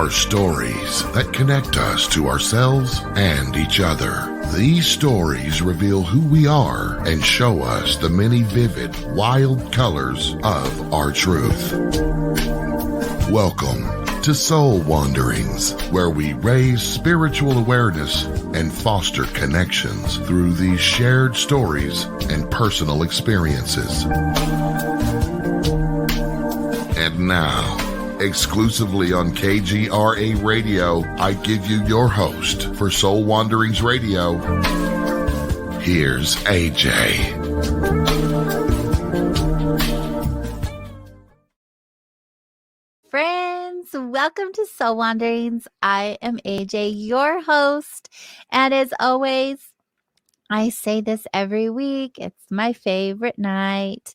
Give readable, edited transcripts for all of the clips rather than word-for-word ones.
are stories that connect us to ourselves and each other. These stories reveal who we are and show us the many vivid, wild colors of our truth. Welcome to Soul Wanderings, where we raise spiritual awareness and foster connections through these shared stories and personal experiences. And now, exclusively on KGRA Radio, I give you your host for Soul Wanderings Radio. Here's AJ. Friends, welcome to Soul Wanderings. I am AJ, your host. And as always, I say this every week. It's my favorite night.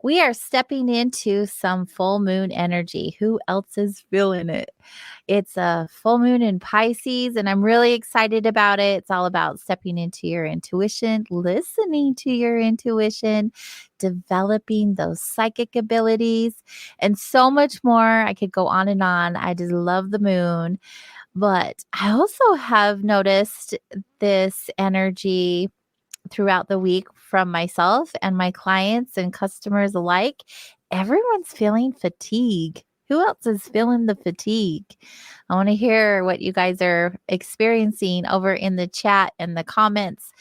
We are stepping into some full moon energy. Who else is feeling it? It's a full moon in Pisces, and I'm really excited about it. It's all about stepping into your intuition, listening to your intuition, developing those psychic abilities, and so much more. I could go on and on. I just love the moon. But I also have noticed this energy throughout the week from myself and my clients and customers alike. Everyone's feeling fatigue. Who else is feeling the fatigue? I want to hear what you guys are experiencing over in the chat and the comments.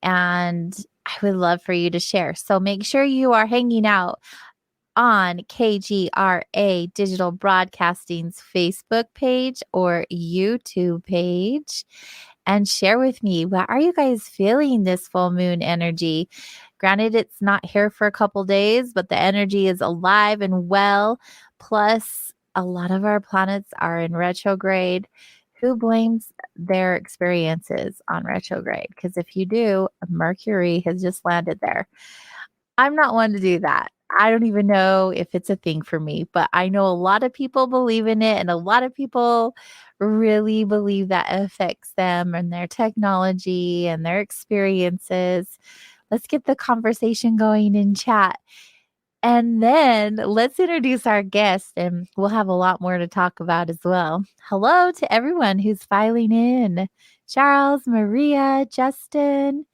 And I would love for you to share. So make sure you are hanging out on KGRA Digital Broadcasting's Facebook page or YouTube page and share with me, what are you guys feeling this full moon energy? Granted, it's not here for a couple days, but the energy is alive and well. Plus, a lot of our planets are in retrograde. Who blames their experiences on retrograde? Because if you do, Mercury has just landed there. I'm not one to do that. I don't even know if it's a thing for me, but I know a lot of people believe in it, and a lot of people really believe that affects them and their technology and their experiences. Let's get the conversation going in chat. And then let's introduce our guest, and we'll have a lot more to talk about as well. Hello to everyone who's filing in. Charles, Maria, Justin,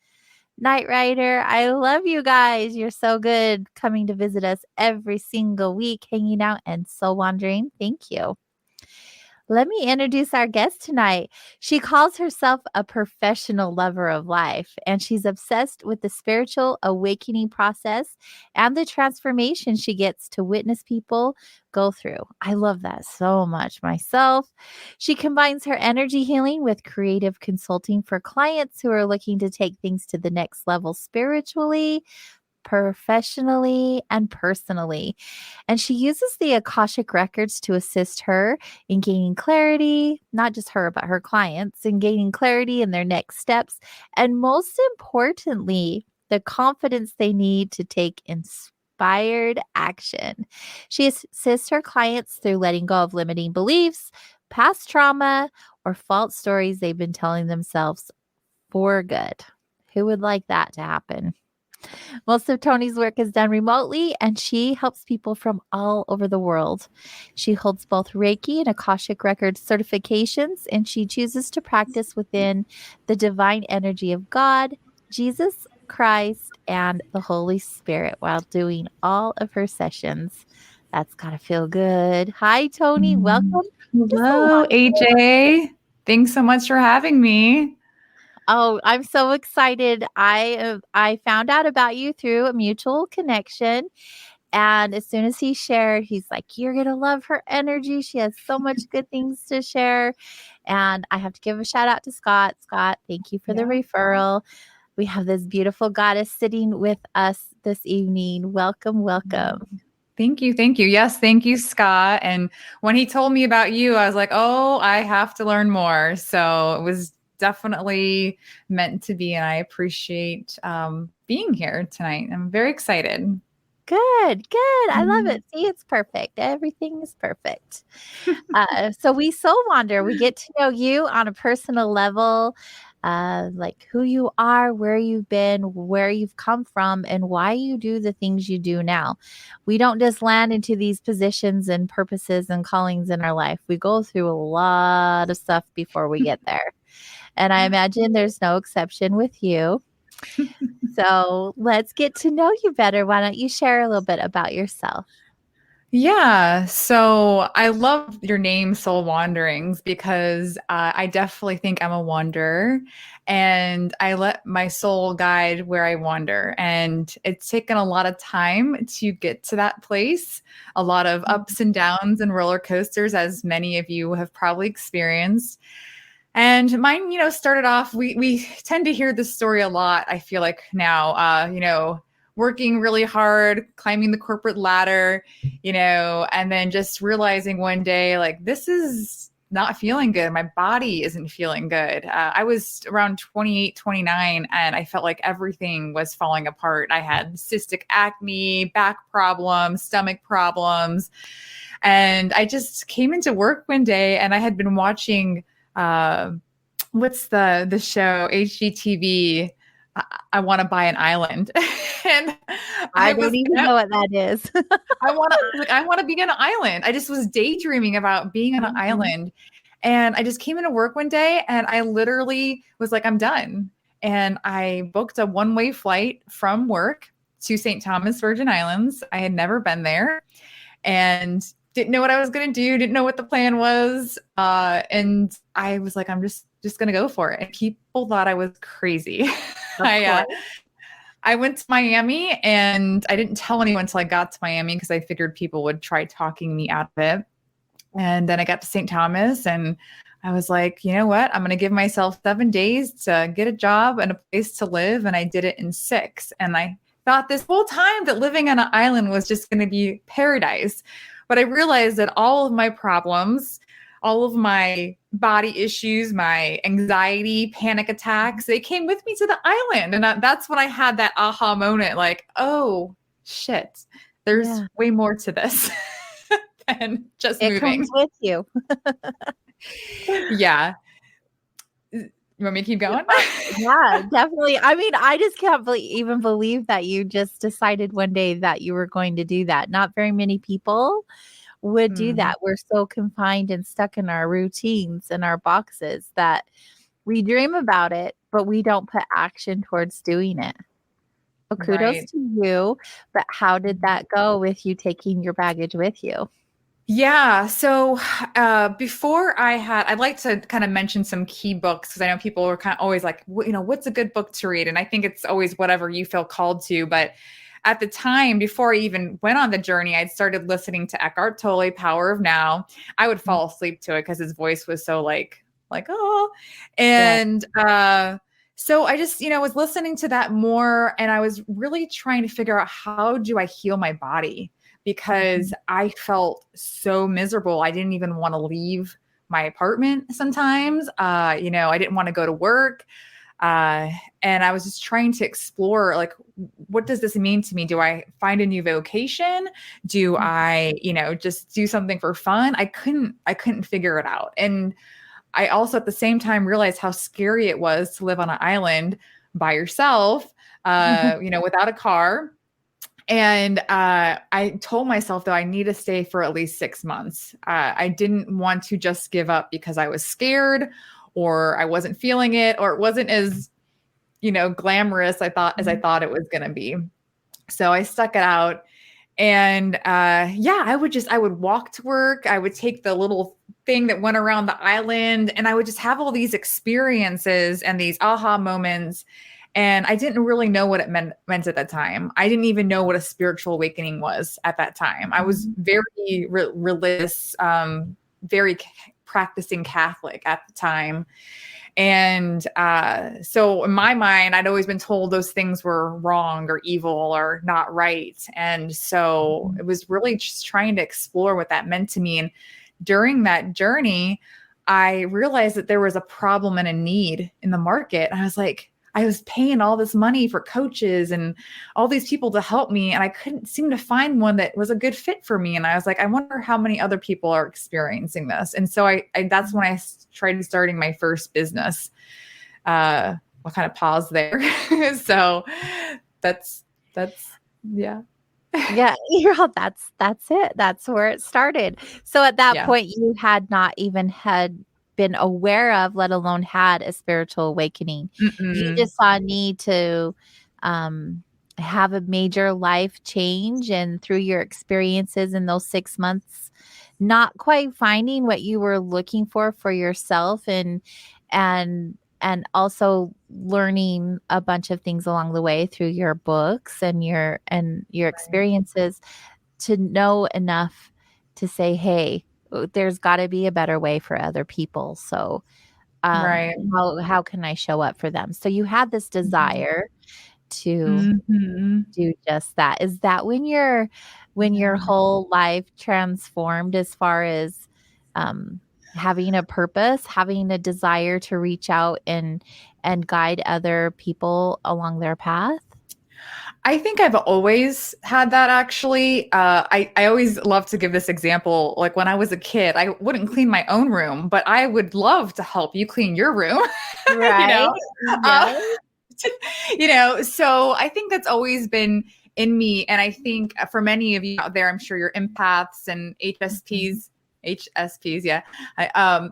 Night Rider, I love you guys. You're so good coming to visit us every single week, hanging out and soul wandering. Thank you. Let me introduce our guest tonight. She calls herself a professional lover of life, and she's obsessed with the spiritual awakening process and the transformation she gets to witness people go through. I love that so much myself. She combines her energy healing with creative consulting for clients who are looking to take things to the next level spiritually, professionally, and personally. And she uses the Akashic records to assist her in gaining clarity, not just her, but her clients, in gaining clarity in their next steps. And most importantly, the confidence they need to take inspired action. She assists her clients through letting go of limiting beliefs, past trauma, or false stories they've been telling themselves for good. Who would like that to happen? Most of Toni's work is done remotely, and she helps people from all over the world. She holds both Reiki and Akashic Records certifications, and she chooses to practice within the divine energy of God, Jesus Christ, and the Holy Spirit while doing all of her sessions. That's got to feel good. Hi, Toni. Welcome. Hello, AJ. Thanks so much for having me. Oh, I'm so excited. I found out about you through a mutual connection. And as soon as he shared, he's like, you're going to love her energy. She has so much good things to share. And I have to give a shout out to Scott. Scott, thank you for the referral. We have this beautiful goddess sitting with us this evening. Welcome, welcome. Thank you. Thank you. Yes, thank you, Scott. And when he told me about you, I was like, oh, I have to learn more. So it was definitely meant to be, and I appreciate being here tonight. I'm very excited. Good. I love it. See, it's perfect. Everything is perfect. So we soul wander. We get to know you on a personal level. like who you are, where you've been, where you've come from, and why you do the things you do now. We don't just land into these positions and purposes and callings in our life. We go through a lot of stuff before we get there. And I imagine there's no exception with you. So let's get to know you better. Why don't you share a little bit about yourself? Yeah, so I love your name, Soul Wanderings, because I definitely think I'm a wanderer and I let my soul guide where I wander. And it's taken a lot of time to get to that place, a lot of ups and downs and roller coasters, as many of you have probably experienced. And mine, started off, we tend to hear this story a lot, I feel like now, working really hard, climbing the corporate ladder, and then just realizing one day, like, this is not feeling good. My body isn't feeling good. I was around 28, 29, and I felt like everything was falling apart. I had cystic acne, back problems, stomach problems. And I just came into work one day and I had been watching what's the show HGTV? I want to buy an island, and I don't even know what that is. I want to be on an island. I just was daydreaming about being on an island, and I just came into work one day, and I literally was like, I'm done, and I booked a one-way flight from work to St. Thomas, Virgin Islands. I had never been there, and didn't know what I was going to do, didn't know what the plan was. And I was like, I'm just going to go for it. And people thought I was crazy. I went to Miami and I didn't tell anyone until I got to Miami because I figured people would try talking me out of it. And then I got to St. Thomas and I was like, you know what? I'm going to give myself 7 days to get a job and a place to live. And I did it in 6. And I thought this whole time that living on an island was just going to be paradise. But I realized that all of my problems, all of my body issues, my anxiety, panic attacks, they came with me to the island. And that's when I had that aha moment, like, oh, shit, there's way more to this than just moving. It comes with you. Yeah. You want me to keep going? Yeah, definitely. I mean, I just can't even believe that you just decided one day that you were going to do that. Not very many people would do that. We're so confined and stuck in our routines and our boxes that we dream about it, but we don't put action towards doing it. Well, kudos to you. But how did that go with you taking your baggage with you? Yeah. So before I'd like to kind of mention some key books because I know people are kind of always like, what's a good book to read? And I think it's always whatever you feel called to. But at the time, before I even went on the journey, I'd started listening to Eckhart Tolle, Power of Now. I would fall asleep to it because his voice was so like, oh. And so I just, was listening to that more. And I was really trying to figure out how do I heal my body? Because I felt so miserable. I didn't even want to leave my apartment sometimes. I didn't want to go to work. And I was just trying to explore, like, what does this mean to me? Do I find a new vocation? Do I, just do something for fun? I couldn't figure it out. And I also at the same time realized how scary it was to live on an island by yourself, without a car. And I told myself, though, I need to stay for at least 6 months. I didn't want to just give up because I was scared or I wasn't feeling it or it wasn't as, glamorous as I thought it was going to be. So I stuck it out. And I would walk to work. I would take the little thing that went around the island and I would just have all these experiences and these aha moments. And I didn't really know what it meant at that time. I didn't even know what a spiritual awakening was at that time. I was very religious, very practicing Catholic at the time. And so in my mind, I'd always been told those things were wrong or evil or not right. And so it was really just trying to explore what that meant to me. And during that journey, I realized that there was a problem and a need in the market. And I was like, I was paying all this money for coaches and all these people to help me. And I couldn't seem to find one that was a good fit for me. And I was like, I wonder how many other people are experiencing this. And so that's when I tried starting my first business. I'll kind of pause there. So that's yeah. Yeah, that's it. That's where it started. So at that Yeah. point, you had not even had been aware of, let alone had a spiritual awakening. You Mm-mm. just saw a need to um, have a major life change, and through your experiences in those 6 months, not quite finding what you were looking for yourself, and also learning a bunch of things along the way through your books and your experiences to know enough to say, hey, there's got to be a better way for other people. So Right. how can I show up for them? So you had this desire to Mm-hmm. do just that. Is that when your Yeah. whole life transformed, as far as um having a purpose, having a desire to reach out and guide other people along their path? I think I've always had that actually. I always love to give this example. Like when I was a kid, I wouldn't clean my own room, but I would love to help you clean your room, you Right? know? Uh, Yes. so I think that's always been in me. And I think for many of you out there, I'm sure you're empaths and Mhm. HSPs, yeah.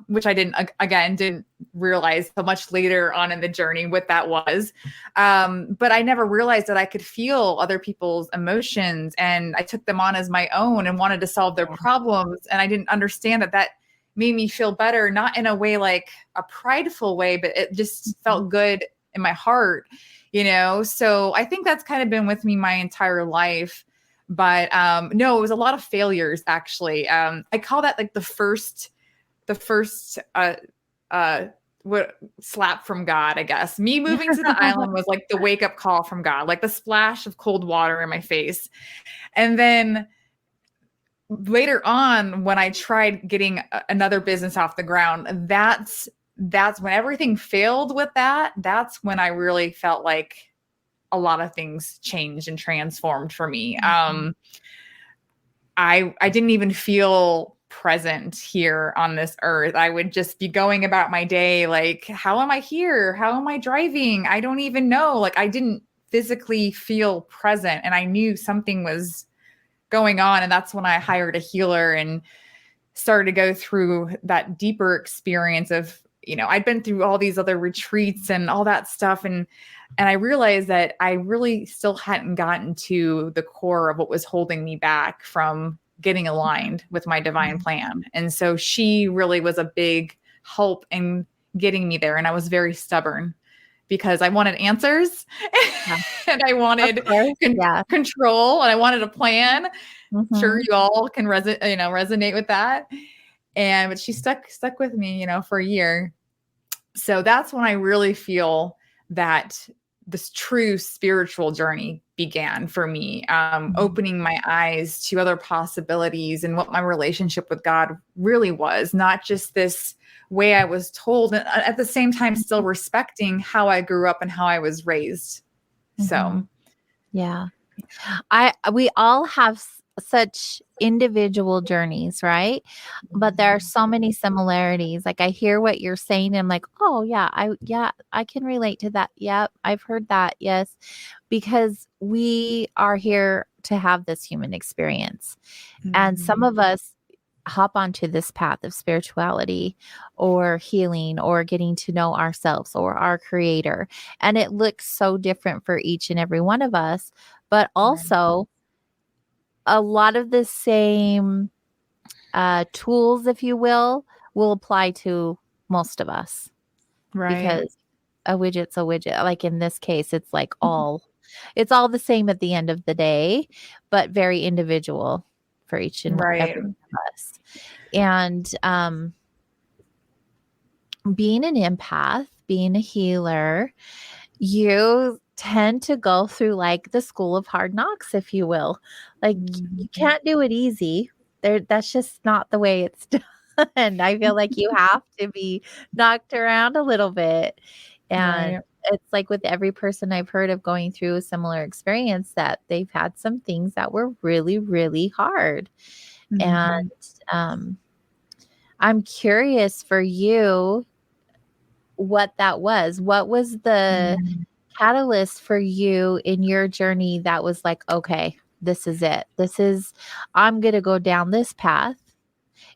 Which I didn't realize so much later on in the journey what that was. But I never realized that I could feel other people's emotions, and I took them on as my own and wanted to solve their problems. And I didn't understand that made me feel better, not in a way like a prideful way, but it just felt good in my heart, So I think that's kind of been with me my entire life. But no, it was a lot of failures actually. I call that like the first what slap from God, I guess. Me moving to the island was like the wake up call from God, like the splash of cold water in my face. And then later on, when I tried getting another business off the ground, that's when everything failed with that. That's when I really felt like a lot of things changed and transformed for me. I didn't even feel present here on this earth. I would just be going about my day like, how am I here? How am I driving? I don't even know. Like I didn't physically feel present, and I knew something was going on. And that's when I hired a healer and started to go through that deeper experience of, I'd been through all these other retreats and all that stuff. And I realized that I really still hadn't gotten to the core of what was holding me back from getting aligned with my divine plan. And so she really was a big help in getting me there. And I was very stubborn because I wanted answers Yeah, and I of wanted course. Yeah. control, and I wanted a plan. Sure, Mhm. you all can resonate with that. But she stuck with me, for a year. So that's when I really feel that this true spiritual journey began for me, opening my eyes to other possibilities and what my relationship with God really was, not just this way I was told, and at the same time still respecting how I grew up and how I was raised. So Mhm. Yeah. We all have such individual journeys, right? But there are so many similarities. Like I hear what you're saying and I'm like, "Oh yeah, I can relate to that. Yep, I've heard that." Yes. Because we are here to have this human experience. And some of us hop onto this path of spirituality or healing or getting to know ourselves or our creator. And it looks so different for each and every one of us, but also a lot of the same tools, if you will apply to most of us, right. because a widget's a widget. Like in this case, it's all the same at the end of the day, but very individual for each and Right. every one of us. And being an empath, being a healer, you tend to go through like the school of hard knocks, if you will. Like you can't do it easy. That's just not the way it's done. I feel like you have to be knocked around a little bit. And Right. it's like with every person I've heard of going through a similar experience that they've had some things that were really, really hard. And Mhm. um, I'm curious for you, what that was. What was the catalyst for you in your journey that was like, okay, this is it. I'm going to go down this path.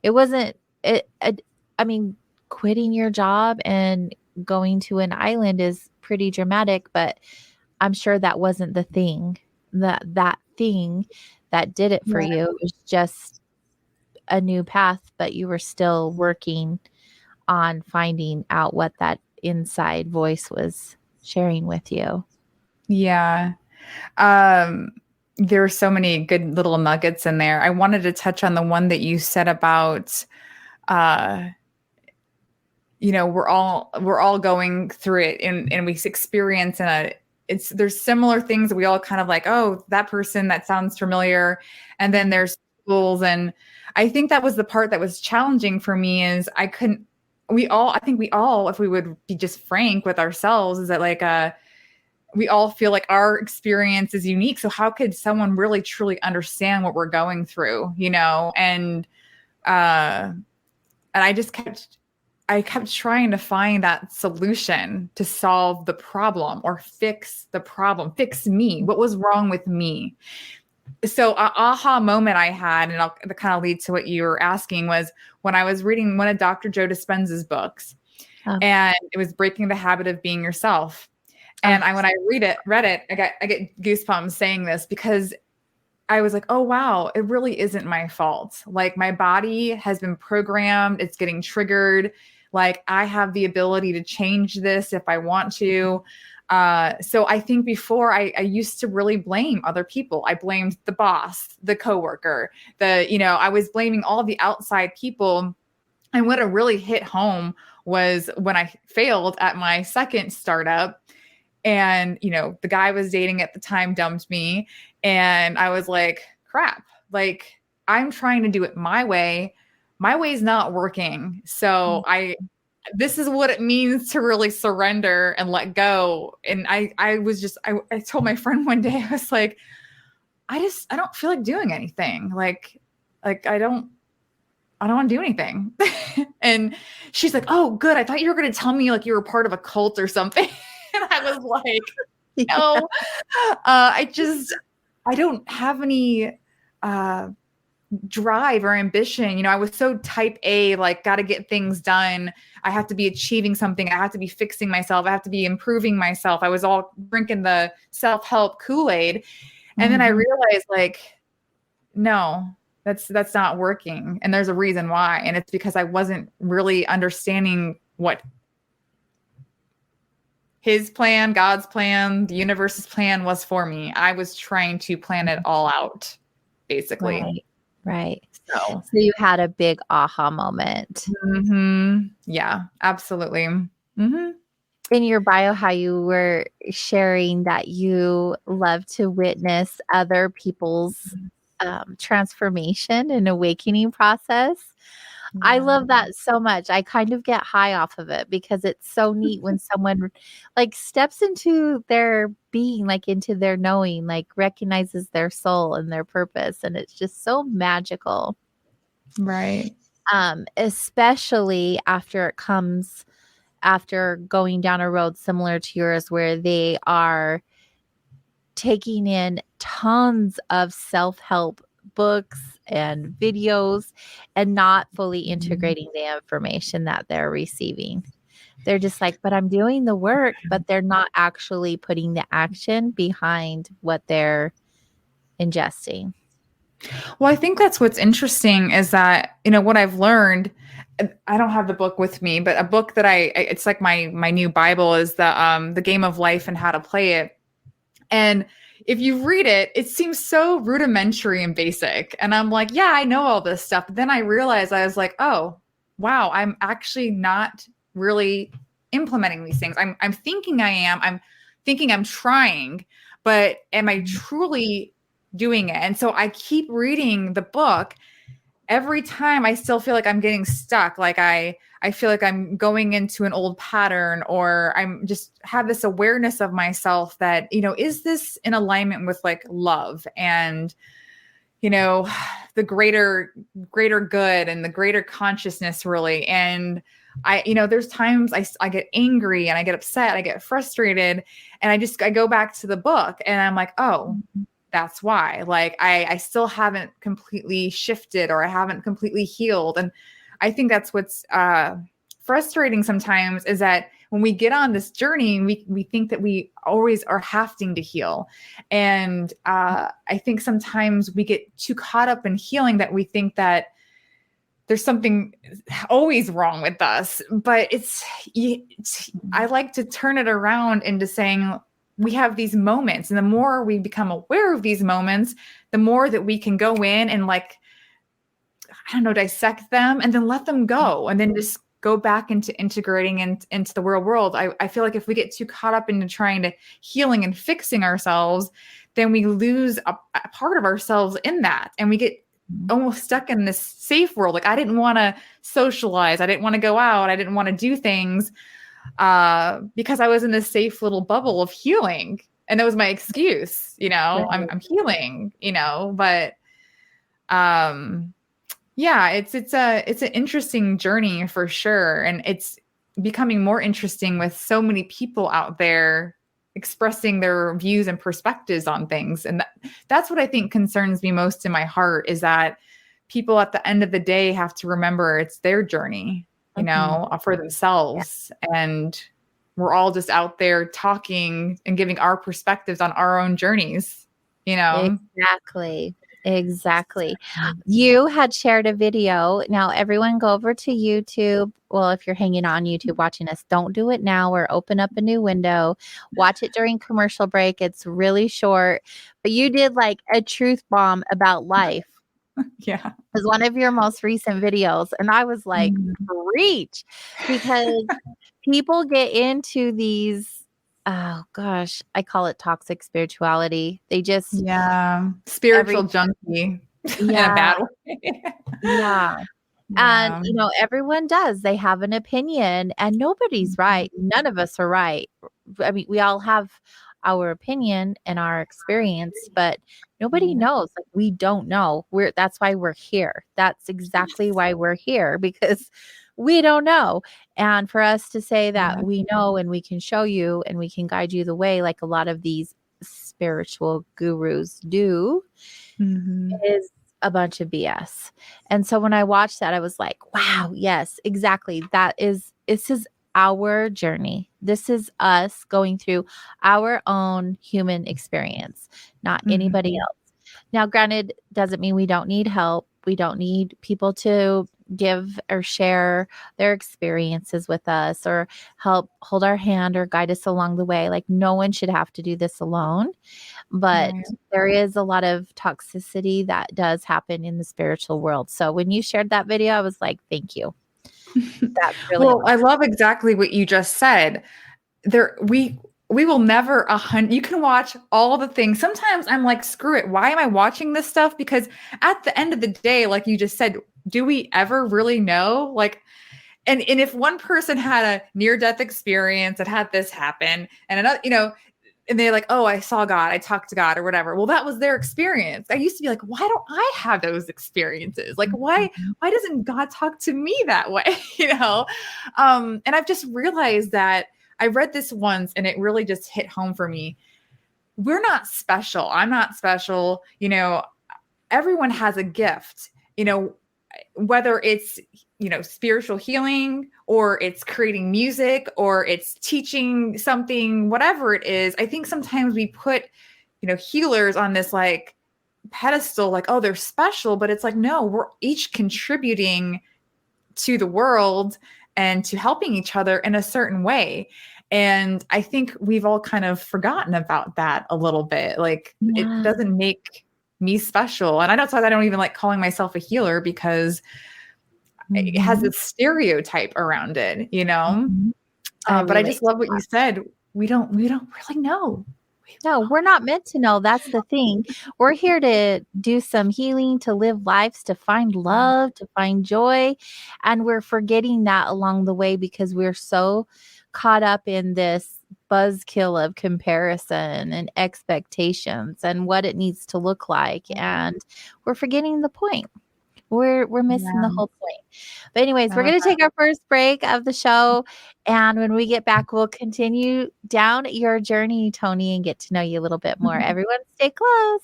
It wasn't, I mean, quitting your job and going to an island is pretty dramatic, but I'm sure that wasn't the thing. That thing that did it for you. It was just a new path, but you were still working on finding out what that inside voice was sharing with you. Yeah. There are so many good little nuggets in there. I wanted to touch on the one that you said about, we're all going through it, and we experience there's similar things that we all kind of like, oh, that person, that sounds familiar. And then there's schools. And I think that was the part that was challenging for me is I think we all, if we would be just frank with ourselves, is that like, we all feel like our experience is unique. So how could someone really truly understand what we're going through, And I kept trying to find that solution to solve the problem or fix the problem, fix me. What was wrong with me? So an aha moment I had, and I'll kind of lead to what you were asking, was when I was reading one of Dr. Joe Dispenza's books, and it was Breaking the Habit of Being Yourself. And when I read it, I get goosebumps saying this because I was like, oh, wow, it really isn't my fault. Like my body has been programmed. It's getting triggered. Like I have the ability to change this if I want to. So I think before I used to really blame other people. I blamed the boss, the coworker, I was blaming all the outside people. And what really hit home was when I failed at my second startup. And, the guy I was dating at the time dumped me. And I was like, crap, like I'm trying to do it my way. My way's not working. So this is what it means to really surrender and let go. And I told my friend one day, I was like, I don't feel like doing anything. Like I don't want to do anything. And she's like, oh, good. I thought you were going to tell me like you were part of a cult or something. And I was like, no, I don't have any drive or ambition. I was so type A, like got to get things done. I have to be achieving something. I have to be fixing myself. I have to be improving myself. I was all drinking the self-help Kool-Aid. And then I realized like, no, that's not working. And there's a reason why. And it's because I wasn't really understanding what his plan, God's plan, the universe's plan was for me. I was trying to plan it all out, basically. Right. So you had a big aha moment. Mm-hmm. Yeah, absolutely. Mm-hmm. In your bio, how you were sharing that you love to witness other people's transformation and awakening process. I love that so much. I kind of get high off of it because it's so neat when someone like steps into their being, like into their knowing, like recognizes their soul and their purpose. And it's just so magical. Right. Especially after going down a road similar to yours where they are taking in tons of self-help books and videos and not fully integrating the information that they're receiving. They're just like, but I'm doing the work, but they're not actually putting the action behind what they're ingesting. Well, I think that's what's interesting is that, what I've learned, I don't have the book with me, but a book that it's like my new Bible is the Game of Life and How to Play It. And if you read it, it seems so rudimentary and basic. And I'm like, yeah, I know all this stuff. But then I realized I was like, oh, wow, I'm actually not really implementing these things. I'm thinking I am. I'm thinking I'm trying, but am I truly doing it? And so I keep reading the book. Every time I still feel like I'm getting stuck. Like I feel like I'm going into an old pattern, or I'm just have this awareness of myself that, is this in alignment with like love and, the greater good and the greater consciousness really. And there's times I get angry and I get upset, I get frustrated, and I go back to the book and I'm like, oh, that's why. Like I still haven't completely shifted, or I haven't completely healed. And I think that's what's frustrating sometimes, is that when we get on this journey, we think that we always are having to heal. And I think sometimes we get too caught up in healing that we think that there's something always wrong with us. But I like to turn it around into saying we have these moments, and the more we become aware of these moments, the more that we can go in and, like, I don't know, dissect them and then let them go, and then just go back into integrating into the real world. I feel like if we get too caught up into trying to healing and fixing ourselves, then we lose a part of ourselves in that. And we get almost stuck in this safe world. Like, I didn't want to socialize. I didn't want to go out. I didn't want to do things because I was in this safe little bubble of healing. And that was my excuse, right. I'm healing, but yeah, it's an interesting journey for sure. And it's becoming more interesting with so many people out there expressing their views and perspectives on things. And that's what I think concerns me most in my heart, is that people at the end of the day have to remember it's their journey, for themselves. Yeah. And we're all just out there talking and giving our perspectives on our own journeys, Exactly. You had shared a video. Now, everyone go over to YouTube. Well, if you're hanging on YouTube watching us, don't do it now, or open up a new window. Watch it during commercial break. It's really short. But you did like a truth bomb about life. Yeah. It was one of your most recent videos. And I was like, preach, because people get into these, oh gosh, I call it toxic spirituality. They just, spiritual junkie in a bad way. Yeah. And, everyone does. They have an opinion, and nobody's right. None of us are right. I mean, we all have our opinion and our experience, but nobody knows. Like, we don't know. That's why we're here. That's exactly why we're here, because we don't know. And for us to say that we know, and we can show you, and we can guide you the way, like a lot of these spiritual gurus do, is a bunch of BS. And so when I watched that, I was like, wow, yes, exactly. This is our journey. This is us going through our own human experience, not anybody else. Now, granted, doesn't mean we don't need help. We don't need people to give or share their experiences with us, or help hold our hand or guide us along the way. Like, no one should have to do this alone. But there is a lot of toxicity that does happen in the spiritual world. So when you shared that video, I was like, thank you. That's really I love exactly what you just said. We will never you can watch all the things. Sometimes I'm like, screw it. Why am I watching this stuff? Because at the end of the day, like you just said, do we ever really know? Like, and if one person had a near-death experience that had this happen, and another, and they're like, oh, I saw God, I talked to God, or whatever. Well, that was their experience. I used to be like, why don't I have those experiences? Like, why doesn't God talk to me that way? And I've just realized that I read this once, and it really just hit home for me. We're not special. I'm not special. Everyone has a gift, whether it's, spiritual healing, or it's creating music, or it's teaching something, whatever it is. I think sometimes we put, healers on this like pedestal, like, oh, they're special, but it's like, no, we're each contributing to the world and to helping each other in a certain way. And I think we've all kind of forgotten about that a little bit. Like, it doesn't make me special. And I don't even like calling myself a healer, because it has this stereotype around it, but I just love what you said. We don't really know. No, we're not meant to know. That's the thing. We're here to do some healing, to live lives, to find love, to find joy. And we're forgetting that along the way, because we're so caught up in this buzzkill of comparison and expectations and what it needs to look like. And we're forgetting the point. We're missing the Yeah. whole point. But anyways, I we're love going to that. take our first break of the show, and when we get back, we'll continue down your journey, Toni, and get to know you a little bit more. Everyone, stay close.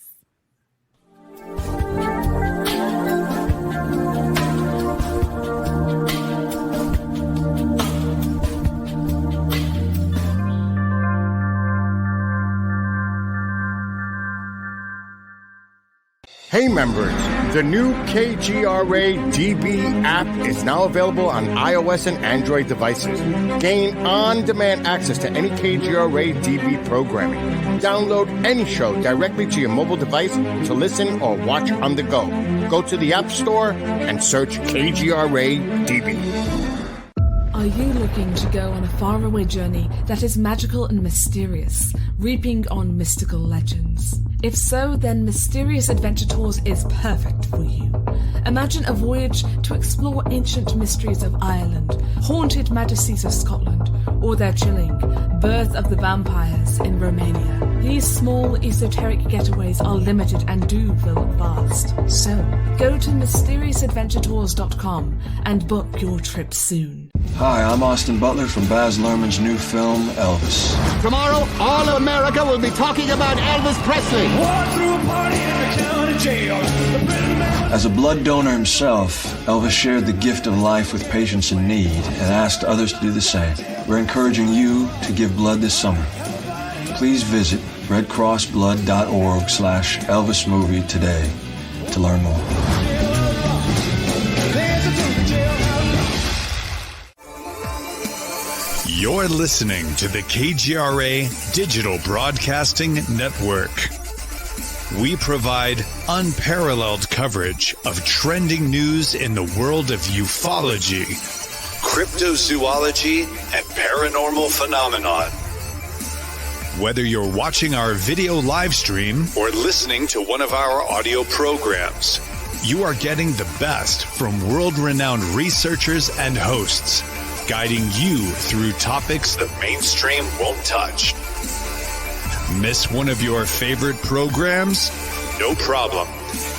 Hey members, the new KGRA DB app is now available on iOS and Android devices. Gain on-demand access to any KGRA DB programming. Download any show directly to your mobile device to listen or watch on the go. Go to the App Store and search KGRA DB. Are you looking to go on a faraway journey that is magical and mysterious, reaping on mystical legends? If so, then Mysterious Adventure Tours is perfect for you. Imagine a voyage to explore ancient mysteries of Ireland, haunted majesties of Scotland, or their chilling birth of the vampires in Romania. These small esoteric getaways are limited and do fill up fast. So, go to mysteriousAdventuretours.com and book your trip soon. Hi, I'm Austin Butler from Baz Luhrmann's new film, Elvis. Tomorrow, all of America will be talking about Elvis Presley. As a blood donor himself, Elvis shared the gift of life with patients in need and asked others to do the same. We're encouraging you to give blood this summer. Please visit redcrossblood.org/Elvis movie today to learn more. You're listening to the KGRA Digital Broadcasting Network. We provide unparalleled coverage of trending news in the world of ufology, cryptozoology, and paranormal phenomenon. Whether you're watching our video live stream or listening to one of our audio programs, you are getting the best from world-renowned researchers and hosts, guiding you through topics the mainstream won't touch. Miss one of your favorite programs? No problem.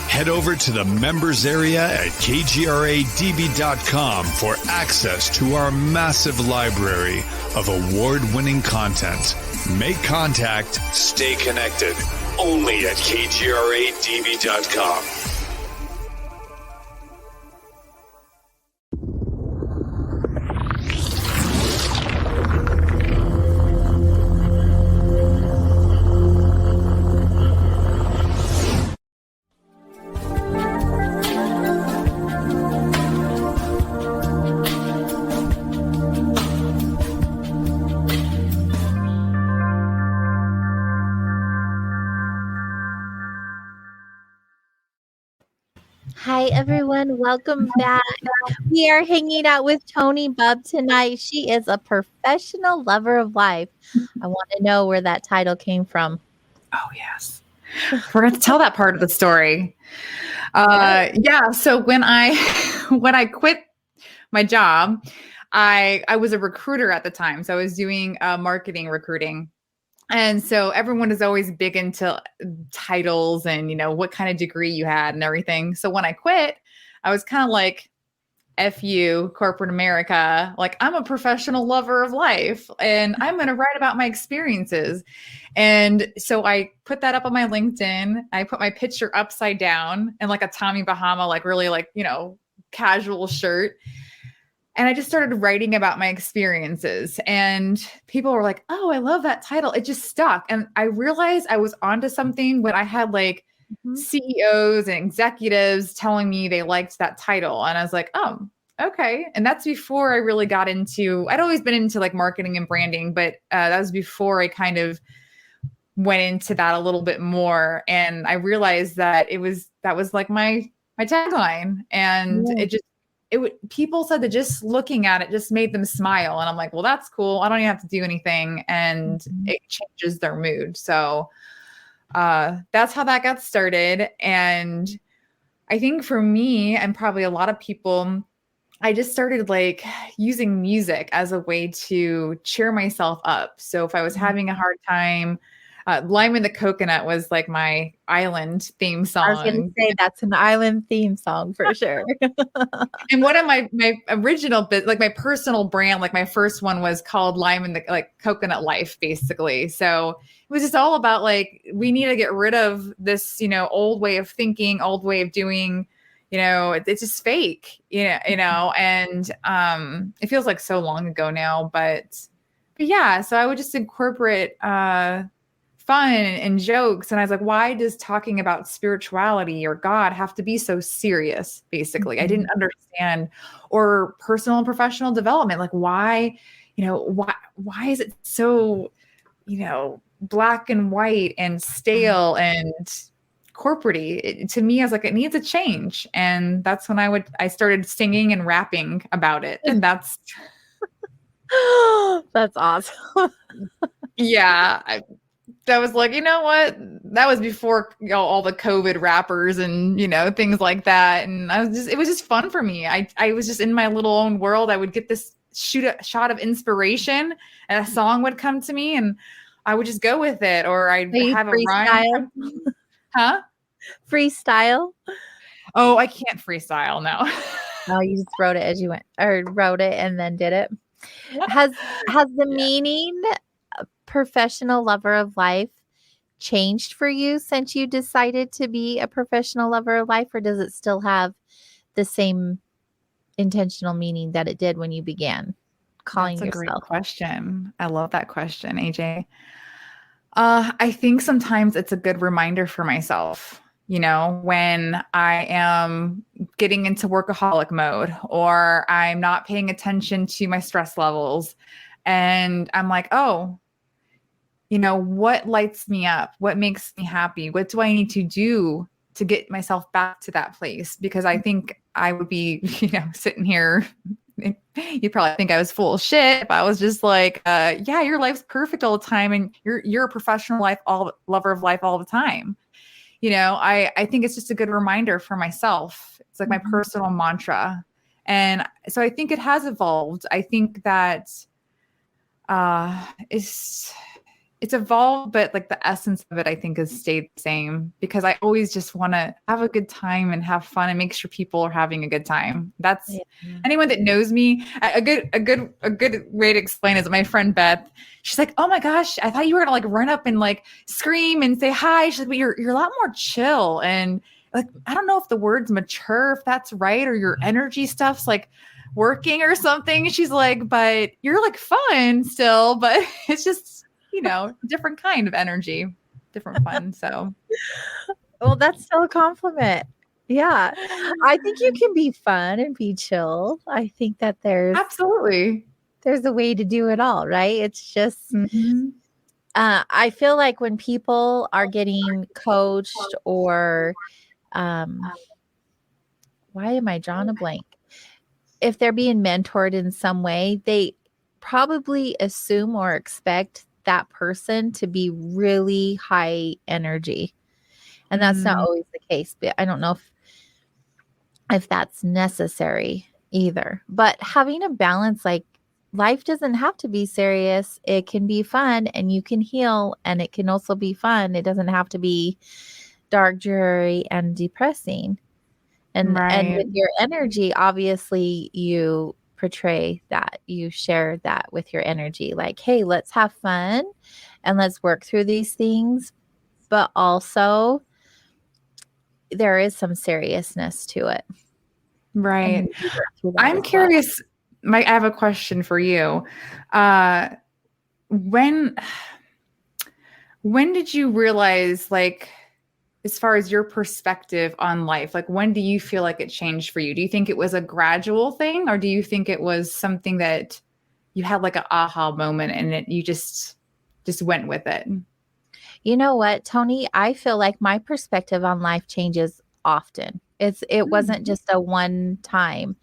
Head over to the members area at kgradb.com for access to our massive library of award-winning content. Make contact, stay connected, only at kgradb.com. Hi, everyone. Welcome back. We are hanging out with Toni Bubb tonight. She is a professional lover of life. I want to know where that title came from. Oh, yes. Forgot to tell that part of the story. Yeah. So when I quit my job, I was a recruiter at the time. So I was doing marketing recruiting. And so everyone is always big into titles and, what kind of degree you had and everything. So when I quit, I was kind of like, F you, corporate America. Like, I'm a professional lover of life and I'm going to write about my experiences. And so I put that up on my LinkedIn. I put my picture upside down and like a Tommy Bahama, like really like, casual shirt. And I just started writing about my experiences and people were like, oh, I love that title. It just stuck. And I realized I was onto something when I had like CEOs and executives telling me they liked that title. And I was like, oh, okay. And that's before I really got into, I'd always been into like marketing and branding, but that was before I kind of went into that a little bit more. And I realized that that was like my tagline. And people said that just looking at it just made them smile. And I'm like, well, that's cool. I don't even have to do anything. And it changes their mood. So that's how that got started. And I think for me and probably a lot of people, I just started like using music as a way to cheer myself up. So if I was having a hard time, Lime and the Coconut was like my island theme I was going to song. say that's an island theme song for sure. And one of my original like my personal brand, like my first one was called Lime and the like Coconut Life, basically. So it was just all about like, we need to get rid of this, old way of thinking, old way of doing, it's just fake, and it feels like so long ago now, but yeah, so I would just incorporate fun and jokes. And I was like, why does talking about spirituality or God have to be so serious? Basically, I didn't understand. Or personal and professional development. Like why is it so, black and white and stale and corporate-y? To me, I was like, it needs a change. And that's when I started singing and rapping about it. And that's That's awesome. yeah. That was like, you know what? That was before all the COVID rappers and, things like that. And it was just fun for me. I was just in my little own world. I would get this shot of inspiration and a song would come to me and I would just go with it. Or I'd have a rhyme. Huh? Freestyle? Oh, I can't freestyle now. No, you just wrote it as you went, or wrote it and then did it. Has the meaning professional lover of life changed for you since you decided to be a professional lover of life, or does it still have the same intentional meaning that it did when you began calling That's a yourself? great question. I love that question, AJ. I think sometimes it's a good reminder for myself, when I am getting into workaholic mode or I'm not paying attention to my stress levels. And I'm like, oh, what lights me up? What makes me happy? What do I need to do to get myself back to that place? Because I think I would be, sitting here. You'd probably think I was full of shit if I was just like, yeah, your life's perfect all the time. And you're a professional lover of life all the time. I think it's just a good reminder for myself. It's like my personal mantra. And so I think it has evolved. I think that it's evolved, but like the essence of it, I think, has stayed the same because I always just want to have a good time and have fun and make sure people are having a good time. That's anyone that knows me. A good way to explain is my friend Beth. She's like, "Oh my gosh, I thought you were gonna like run up and like scream and say hi." She's like, "But you're a lot more chill and like I don't know if the word's mature, if that's right, or your energy stuff's like working or something." She's like, "But you're like fun still, but it's just." Different kind of energy, different fun. So, well, that's still a compliment. Yeah. I think you can be fun and be chill. I think that there's a way to do it all, right? It's just, I feel like when people are getting coached or, why am I drawing a blank? If they're being mentored in some way, they probably assume or expect that person to be really high energy. And that's not always the case, but I don't know if that's necessary either. But having a balance, like life doesn't have to be serious. It can be fun and you can heal and it can also be fun. It doesn't have to be dark, dreary, and depressing. And with your energy, obviously you portray that, you share that with your energy, like, hey, let's have fun and let's work through these things, but also there is some seriousness to it, right? I'm curious. I have a question for you. When did you realize, like, as far as your perspective on life, like when do you feel like it changed for you? Do you think it was a gradual thing, or do you think it was something that you had like an aha moment and you just went with it? You know what, Toni? I feel like my perspective on life changes often. It wasn't just a one time.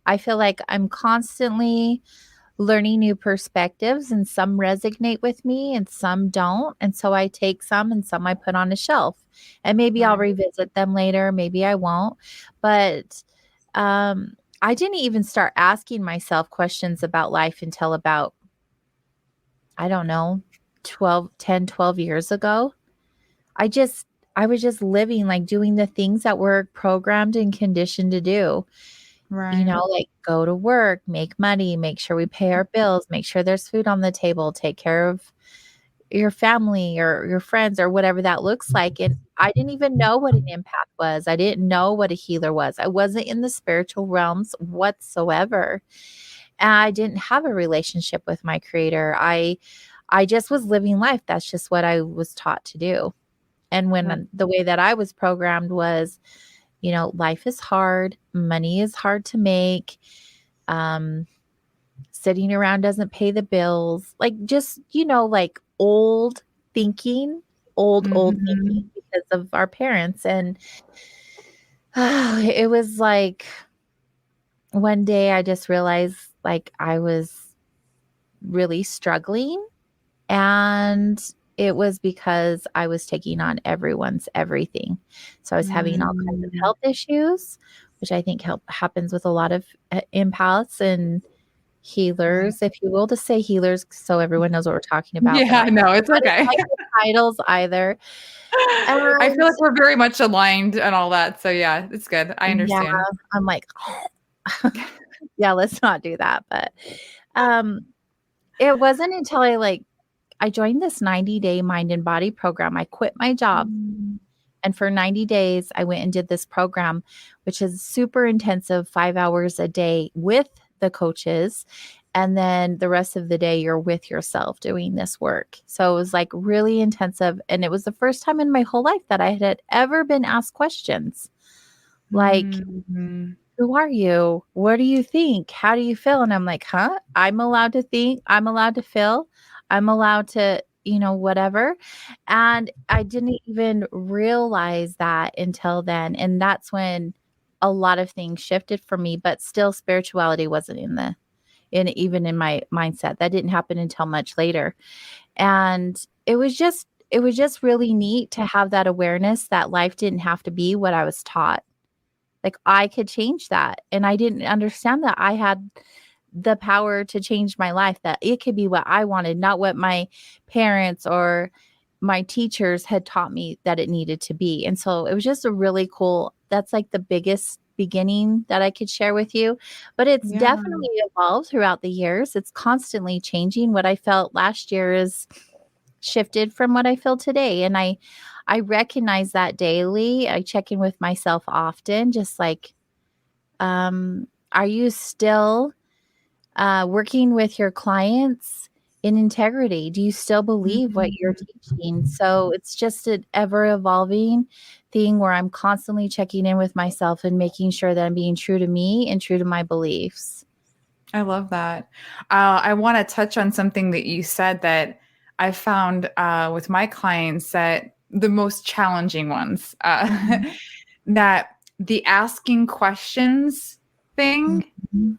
I feel like I'm constantly learning new perspectives, and some resonate with me and some don't. And so I take some and some I put on a shelf, and maybe I'll revisit them later. Maybe I won't. But I didn't even start asking myself questions about life until about, I don't know, 12 years ago, I was just living, like doing the things that we're programmed and conditioned to do. Right. Like go to work, make money, make sure we pay our bills, make sure there's food on the table, take care of your family or your friends or whatever that looks like. And I didn't even know what an empath was. I didn't know what a healer was. I wasn't in the spiritual realms whatsoever. And I didn't have a relationship with my creator. I just was living life. That's just what I was taught to do. And when the way that I was programmed was, life is hard, money is hard to make, sitting around doesn't pay the bills, like just, like old thinking, old thinking because of our parents. And it was like one day I just realized like I was really struggling, and it was because I was taking on everyone's everything. So I was having all kinds of health issues, which I think happens with a lot of empaths and healers, if you will, to say healers so everyone knows what we're talking about. Yeah, no, it's okay. Like the titles either. I feel like we're very much aligned and all that. So yeah, it's good. I understand. Yeah, I'm like, yeah, let's not do that. But it wasn't until I joined this 90-day mind and body program. I quit my job. And for 90 days, I went and did this program, which is super intensive, 5 hours a day with the coaches. And then the rest of the day, you're with yourself doing this work. So it was like really intensive. And it was the first time in my whole life that I had ever been asked questions like, who are you? What do you think? How do you feel? And I'm like, I'm allowed to think. I'm allowed to feel. I'm allowed to, whatever. And I didn't even realize that until then. And that's when a lot of things shifted for me, but still spirituality wasn't even in my mindset. That didn't happen until much later. And it was just really neat to have that awareness that life didn't have to be what I was taught. Like I could change that. And I didn't understand that I had the power to change my life, that it could be what I wanted, not what my parents or my teachers had taught me that it needed to be. And so it was just a really cool, that's like the biggest beginning that I could share with you. But it's definitely evolved throughout the years. It's constantly changing. What I felt last year is shifted from what I feel today. And I recognize that daily. I check in with myself often, just like, are you still working with your clients in integrity? Do you still believe what you're teaching? So it's just an ever evolving thing where I'm constantly checking in with myself and making sure that I'm being true to me and true to my beliefs. I love that. I want to touch on something that you said that I found with my clients, that the most challenging ones, that the asking questions thing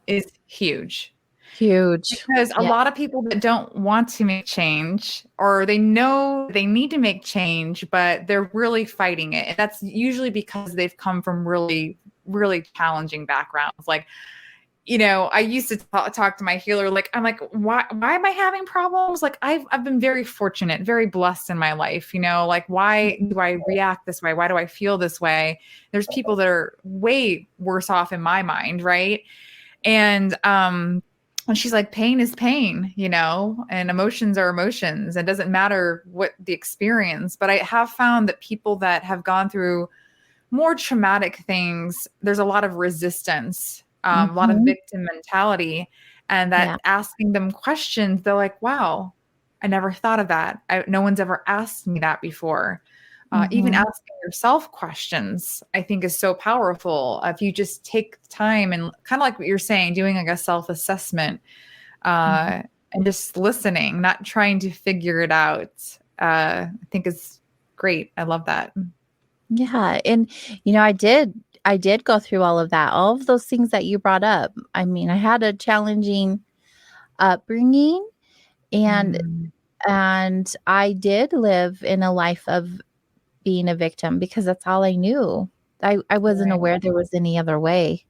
is huge. Because a lot of people that don't want to make change, or they know they need to make change, but they're really fighting it. And that's usually because they've come from really, really challenging backgrounds. Like, I used to talk to my healer, like, I'm like, why am I having problems? Like, I've been very fortunate, very blessed in my life, like, why do I react this way? Why do I feel this way? There's people that are way worse off in my mind. Right. And she's like, pain is pain, and emotions are emotions. It doesn't matter what the experience. But I have found that people that have gone through more traumatic things, there's a lot of resistance, a lot of victim mentality, and that asking them questions, they're like, wow, I never thought of that. No one's ever asked me that before. Even asking yourself questions, I think, is so powerful. If you just take the time and kind of like what you're saying, doing like a self-assessment and just listening, not trying to figure it out, I think is great. I love that. Yeah. And, I did go through all of that, all of those things that you brought up. I mean, I had a challenging upbringing, and I did live in a life of being a victim because that's all I knew. I wasn't aware there was any other way.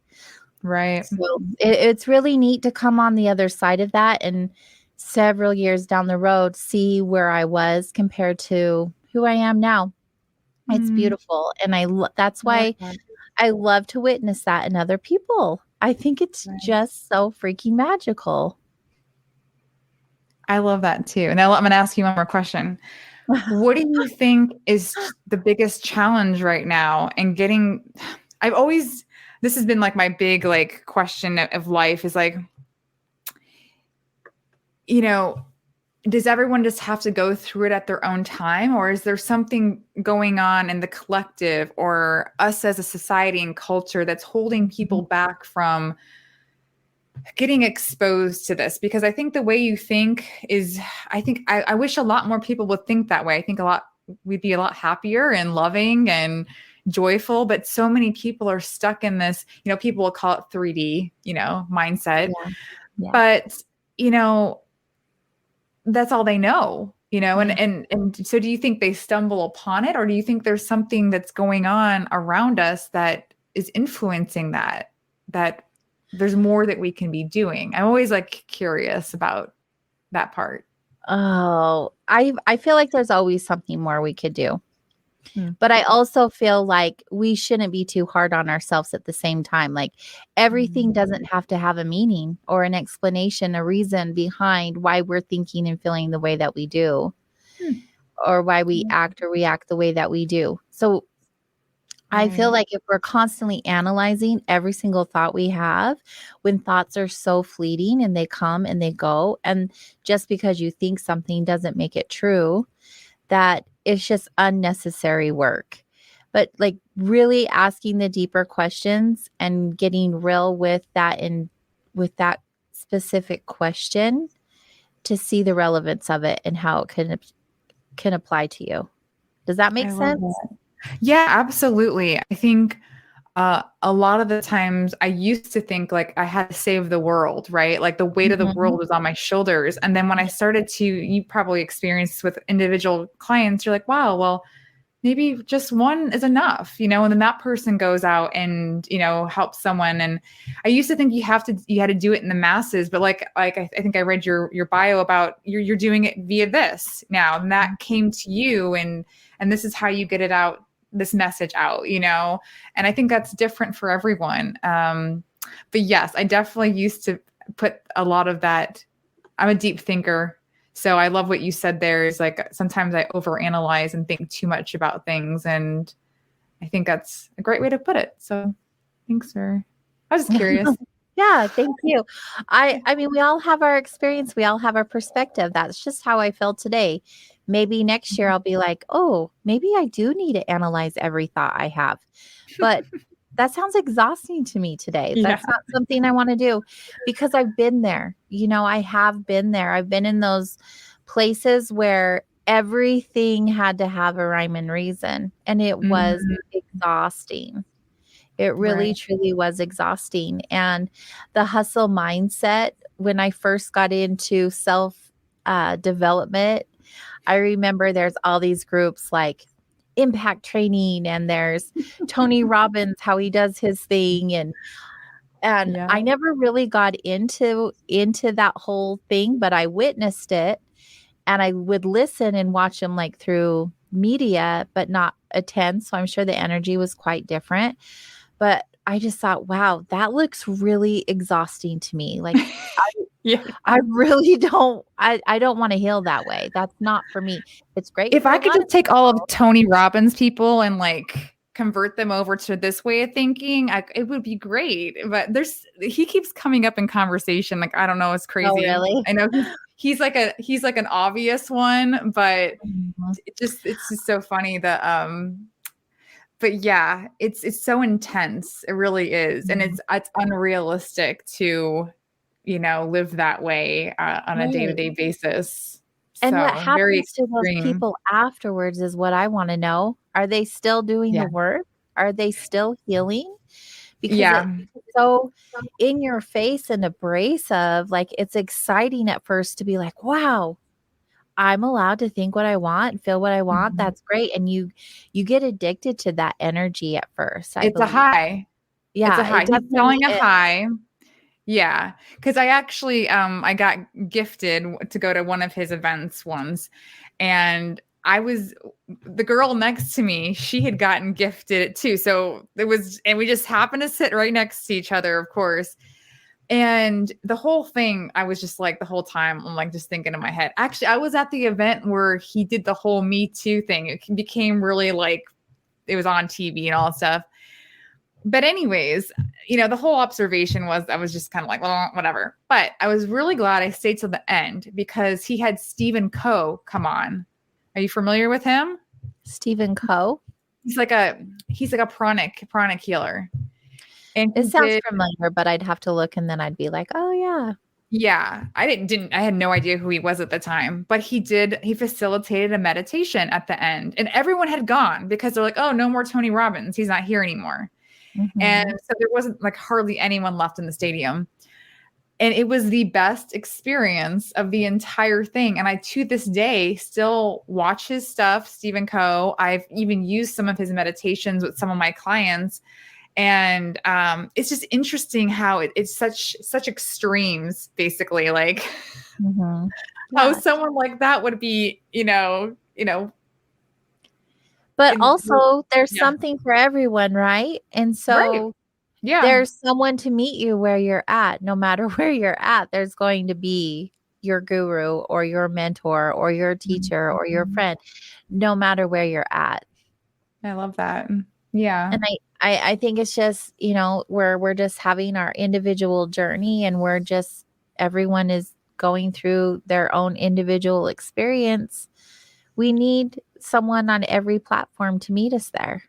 Right. So it's really neat to come on the other side of that and several years down the road, see where I was compared to who I am now. It's beautiful. And that's why I love to witness that in other people. I think it's just so freaking magical. I love that too. And I'm going to ask you one more question. What do you think is the biggest challenge right now in getting, this has been like my big like question of life is like, you know, does everyone just have to go through it at their own time? Or is there something going on in the collective or us as a society and culture that's holding people back from getting exposed to this? Because I think the way you think is, I wish a lot more people would think that way. I think we'd be a lot happier and loving and joyful, but so many people are stuck in this, you know, people will call it 3D, you know, mindset, but you know, that's all they know, you know, and so do you think they stumble upon it, or do you think there's something that's going on around us that is influencing that there's more that we can be doing? I'm always like curious about that part. Oh, I feel like there's always something more we could do. But I also feel like we shouldn't be too hard on ourselves at the same time. Like everything doesn't have to have a meaning or an explanation, a reason behind why we're thinking and feeling the way that we do, or why we act or react the way that we do. So I feel like if we're constantly analyzing every single thought we have, when thoughts are so fleeting and they come and they go, and just because you think something doesn't make it true, that it's just unnecessary work. But like really asking the deeper questions and getting real with that, and with that specific question, to see the relevance of it and how it can apply to you. Does that make sense? Yeah, absolutely. I think a lot of the times I used to think like I had to save the world, right? Like the weight of the world was on my shoulders. And then when I started to, you probably experienced with individual clients, you're like, wow, well, maybe just one is enough, you know, and then that person goes out and, you know, helps someone. And I used to think you had to do it in the masses, but like I think I read your bio about you're doing it via this now, and that came to you, and this is how you get it out, this message out, you know, and I think that's different for everyone. But yes, I definitely used to put a lot of that. I'm a deep thinker. So I love what you said there is like, sometimes I overanalyze and think too much about things. And I think that's a great way to put it. So thanks I was just curious. Yeah, thank you. I mean, we all have our experience. We all have our perspective. That's just how I feel today. Maybe next year I'll be like, oh, maybe I do need to analyze every thought I have. But that sounds exhausting to me today. That's not something I want to do, because I've been there. You know, I have been there. I've been in those places where everything had to have a rhyme and reason, and it was exhausting. It really, truly was exhausting. And the hustle mindset, when I first got into self development, I remember there's all these groups like Impact Training, and there's Tony Robbins, how he does his thing. And I never really got into that whole thing, but I witnessed it, and I would listen and watch him like through media, but not attend. So I'm sure the energy was quite different. But I just thought, wow, that looks really exhausting to me. Like, I really don't, I don't want to heal that way. That's not for me. It's great. If I could just take all of Tony Robbins people and like convert them over to this way of thinking, it would be great. But he keeps coming up in conversation. Like, I don't know, it's crazy. Oh, really? I know he's like an obvious one, but it's just so funny that, but yeah, it's so intense. It really is. And it's unrealistic to, you know, live that way on a day-to-day basis. And what happens to those people afterwards is what I want to know. Are they still doing the work? Are they still healing? Because it's so in your face and abrasive. Like, it's exciting at first to be like, wow, I'm allowed to think what I want, feel what I want. That's great. And you get addicted to that energy at first. It's a high. Yeah. It's a high. He's selling a high. Yeah, because I actually I got gifted to go to one of his events once, and I was the girl next to me, she had gotten gifted it too. So it was, and we just happened to sit right next to each other, of course. And the whole thing, I was just like the whole time, I'm like just thinking in my head. Actually, I was at the event where he did the whole Me Too thing. It became really like it was on TV and all that stuff. But anyways, the whole observation was I was just kind of like, well, whatever. But I was really glad I stayed till the end because he had Stephen Coe come on. Are you familiar with him? Stephen Coe? He's like a pranic healer. And it sounds familiar, but I'd have to look and then I'd be like, oh yeah. Yeah. I had no idea who he was at the time, but he facilitated a meditation at the end and everyone had gone because they're like, oh, no more Tony Robbins. He's not here anymore. Mm-hmm. And so there wasn't like hardly anyone left in the stadium. And it was the best experience of the entire thing. And I, to this day, still watch his stuff, Stephen Coe. I've even used some of his meditations with some of my clients. And it's just interesting how it's such extremes, basically, like mm-hmm. how someone like that would be, But also there's something for everyone, right? And so yeah, there's someone to meet you where you're at. No matter where you're at, there's going to be your guru or your mentor or your teacher or your friend, no matter where you're at. I love that. Yeah. And I think it's just, we're just having our individual journey and everyone is going through their own individual experience. We need someone on every platform to meet us there.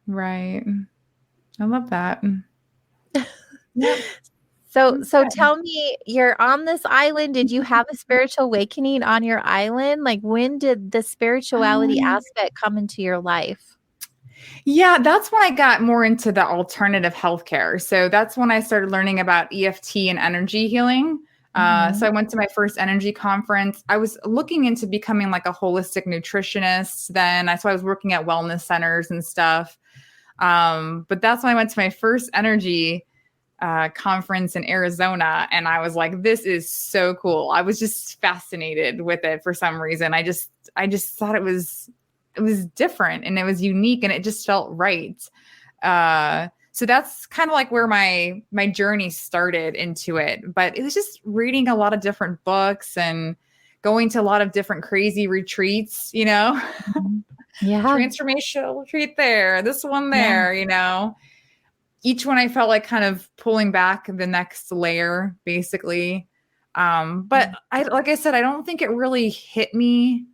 Right. I love that. Yep. So tell me, you're on this island. Did you have a spiritual awakening on your island? Like, when did the spirituality aspect come into your life? Yeah, that's when I got more into the alternative healthcare. So that's when I started learning about EFT and energy healing. So I went to my first energy conference. I was looking into becoming like a holistic nutritionist then. So I was working at wellness centers and stuff. But that's when I went to my first energy conference in Arizona. And I was like, this is so cool. I was just fascinated with it for some reason. I just thought it was different and it was unique and it just felt right. So that's kind of like where my journey started into it. But it was just reading a lot of different books and going to a lot of different crazy retreats, Yeah. Transformational retreat there, this one there, Each one I felt like kind of pulling back the next layer, basically. But like I said, I don't think it really hit me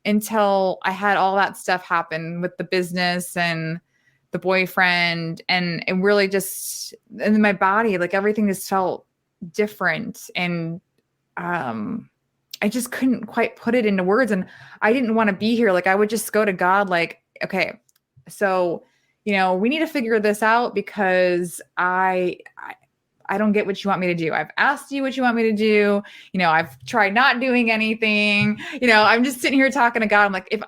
until I had all that stuff happen with the business and the boyfriend, and it really just in my body, like everything just felt different. And I just couldn't quite put it into words. And I didn't want to be here. Like I would just go to God, like, okay, so, we need to figure this out because I don't get what you want me to do. I've asked you what you want me to do. I've tried not doing anything. I'm just sitting here talking to God. I'm like,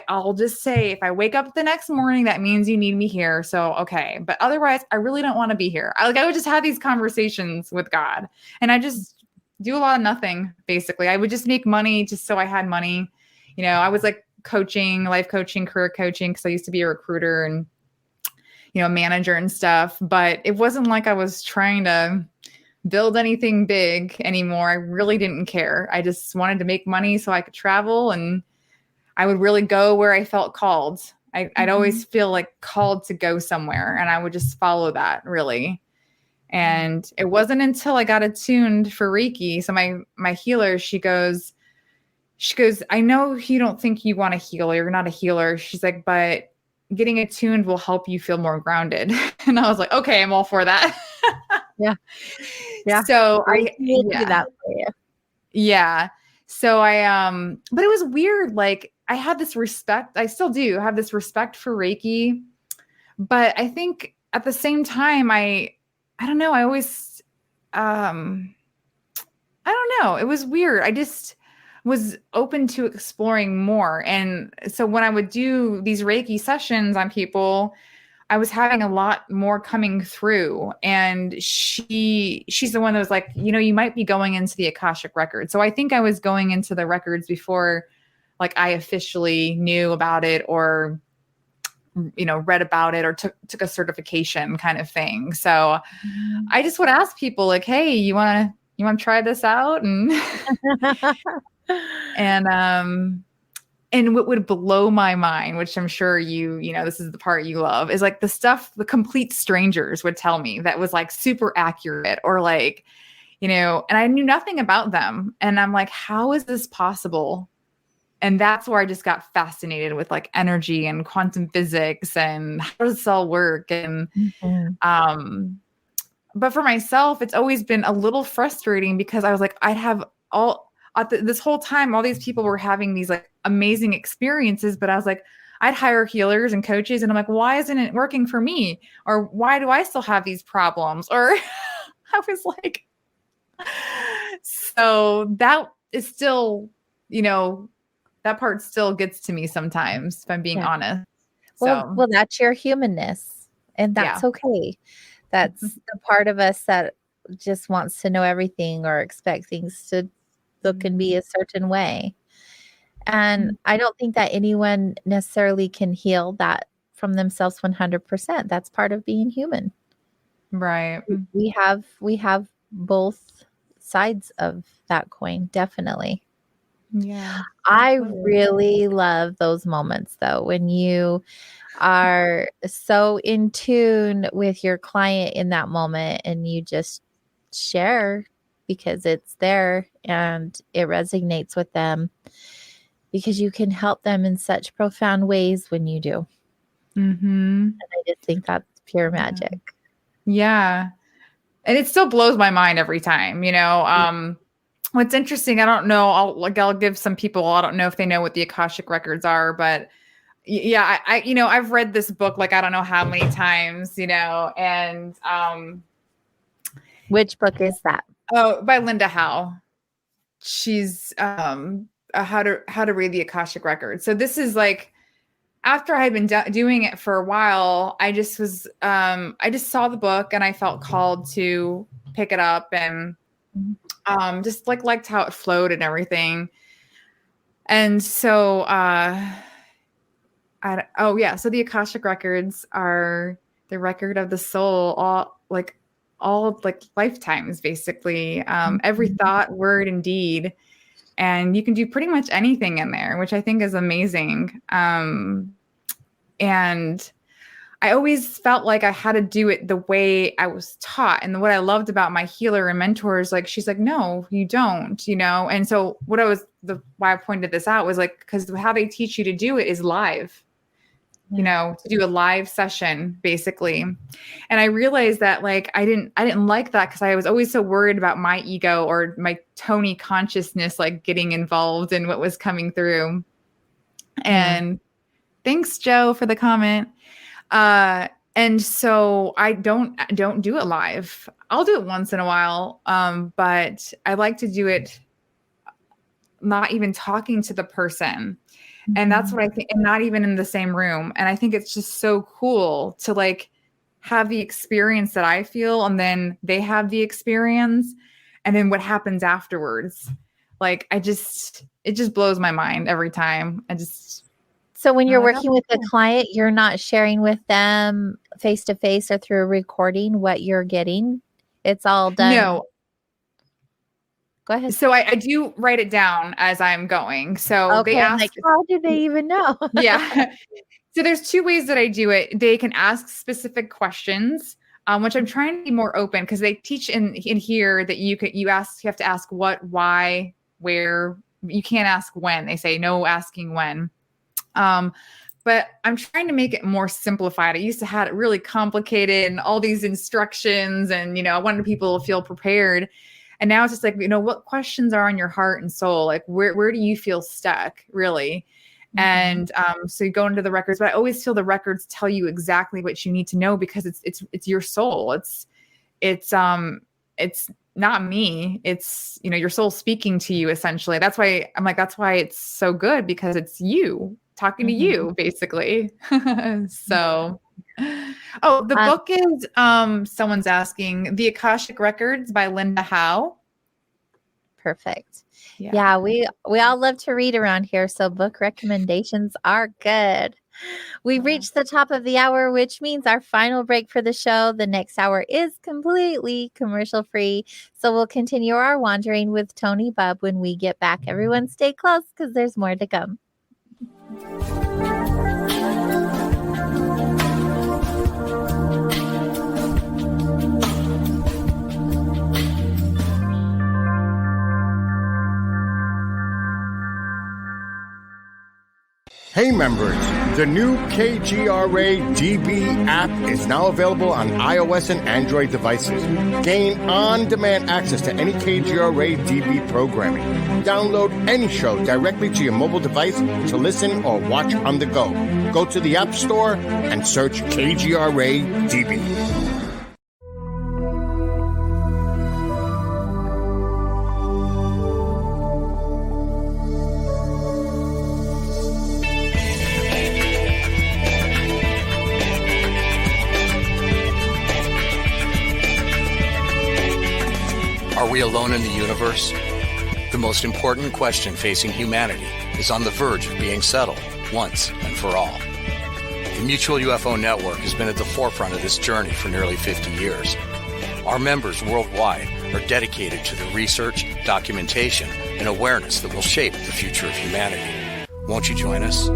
I'll just say, if I wake up the next morning, that means you need me here. So, okay. But otherwise, I really don't want to be here. I would just have these conversations with God and I just do a lot of nothing. Basically, I would just make money just so I had money. I was like coaching, life coaching, career coaching, because I used to be a recruiter and manager and stuff, but it wasn't like I was trying to build anything big anymore. I really didn't care. I just wanted to make money so I could travel, and I would really go where I felt called. I'd always feel like called to go somewhere, and I would just follow that, really. And it wasn't until I got attuned for Reiki. So my healer, she goes, I know you don't think you want to heal. You're not a healer. She's like, but getting attuned will help you feel more grounded. And I was like, okay, I'm all for that. Yeah. So I do that for you. Yeah. So but it was weird. Like I had this respect. I still do have this respect for Reiki, but I think at the same time, I don't know. I always, I don't know. It was weird. I just was open to exploring more. And so when I would do these Reiki sessions on people, I was having a lot more coming through, and she's the one that was like, you might be going into the Akashic record. So I think I was going into the records before like I officially knew about it or, read about it or took a certification kind of thing. So I just would ask people like, hey, you want to try this out? And, and what would blow my mind, which I'm sure this is the part you love, is like the stuff the complete strangers would tell me that was like super accurate or like, and I knew nothing about them. And I'm like, how is this possible? And that's where I just got fascinated with like energy and quantum physics and how does this all work? And, but for myself, it's always been a little frustrating because I was like, I'd have this whole time, all these people were having these like amazing experiences, but I was like, I'd hire healers and coaches and I'm like, why isn't it working for me? Or why do I still have these problems? Or I was like, so that is still, that part still gets to me sometimes, if I'm being honest. Well, that's your humanness, and that's okay. That's the part of us that just wants to know everything or expect things to look and be a certain way. And I don't think that anyone necessarily can heal that from themselves 100%. That's part of being human. Right. We have both sides of that coin, definitely. Yeah. I really love those moments though, when you are so in tune with your client in that moment and you just share because it's there and it resonates with them because you can help them in such profound ways when you do. And I just think that's pure magic. Yeah. And it still blows my mind every time, What's interesting, I don't know, I'll give some people, I don't know if they know what the Akashic records are, but yeah, I've read this book, like, I don't know how many times, and, which book is that? Oh, by Linda Howe. She's, how to read the Akashic records. So this is like, after I had been doing it for a while, I just was, I just saw the book and I felt called to pick it up and, just liked how it flowed and everything. And so, so the Akashic records are the record of the soul, all lifetimes, basically, every thought, word, and deed. And you can do pretty much anything in there, which I think is amazing. And I always felt like I had to do it the way I was taught. And what I loved about my healer and mentors, like, she's like, no, you don't, And so why I pointed this out was like, because how they teach you to do it is live, to do a live session, basically. And I realized that like, I didn't like that because I was always so worried about my ego or my Toni consciousness, like getting involved in what was coming through. And thanks, Joe, for the comment. And so I don't do it live. I'll do it once in a while. But I like to do it not even talking to the person. And that's what I think, and not even in the same room. And I think it's just so cool to like have the experience that I feel, and then they have the experience, and then what happens afterwards. Like, it just blows my mind every time. So when you're working with a client, you're not sharing with them face to face or through a recording what you're getting. It's all done. No. Go ahead. So I do write it down as I'm going. So they ask, like, how do they even know? Yeah. So there's two ways that I do it. They can ask specific questions, which I'm trying to be more open, because they teach in here that you have to ask what, why, where. You can't ask when. They say no asking when. But I'm trying to make it more simplified. I used to have it really complicated and all these instructions, and, I wanted people to feel prepared. And now it's just like, what questions are on your heart and soul? Like, where do you feel stuck, really? And so you go into the records, but I always feel the records tell you exactly what you need to know, because it's your soul. It's not me. It's, your soul speaking to you, essentially. That's why I'm like, that's why it's so good, because it's you talking to you, basically. So Oh, the book is someone's asking, The Akashic Records by Linda Howe. Perfect. Yeah, we all love to read around here, so book recommendations are good. We've reached the top of the hour, which means our final break for the show. The next hour is completely commercial free, so we'll continue our wandering with Toni Bubb when we get back. Everyone stay close because there's more to come. Hey members, the new KGRA DB app is now available on iOS and Android devices. Gain on-demand access to any KGRA DB programming. Download any show directly to your mobile device to listen or watch on the go. Go to the App Store and search KGRA DB. Are we alone in the universe? The most important question facing humanity is on the verge of being settled once and for all. The Mutual UFO Network has been at the forefront of this journey for nearly 50 years. Our members worldwide are dedicated to the research, documentation, and awareness that will shape the future of humanity. Won't you join us?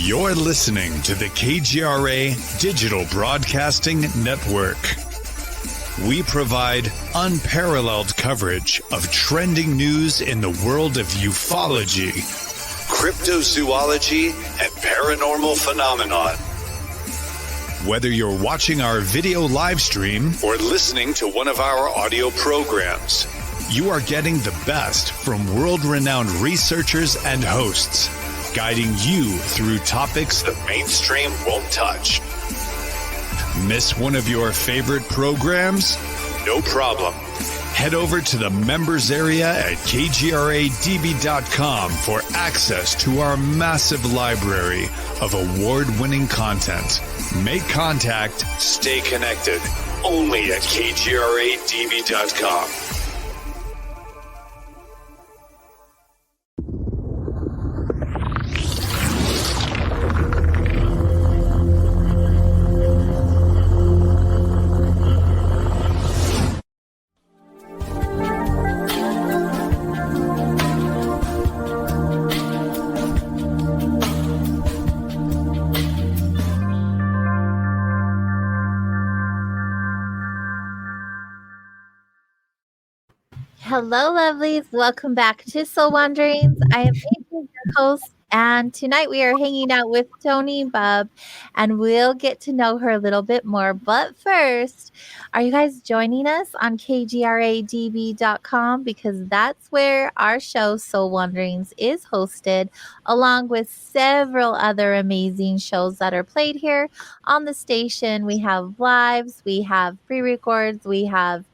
You're listening to the KGRA Digital Broadcasting Network. We provide unparalleled coverage of trending news in the world of ufology, cryptozoology, and paranormal phenomenon. Whether you're watching our video live stream or listening to one of our audio programs, you are getting the best from world-renowned researchers and hosts, guiding you through topics the mainstream won't touch. Miss one of your favorite programs? No problem. Head over to the members area at kgradb.com for access to our massive library of award-winning content. Make contact, stay connected, only at kgradb.com. Hello, lovelies. Welcome back to Soul Wanderings. I am Adrian, your host, and tonight we are hanging out with Toni Bubb, and we'll get to know her a little bit more. But first, are you guys joining us on kgradb.com? Because that's where our show, Soul Wanderings, is hosted, along with several other amazing shows that are played here on the station. We have lives, we have pre-records, we have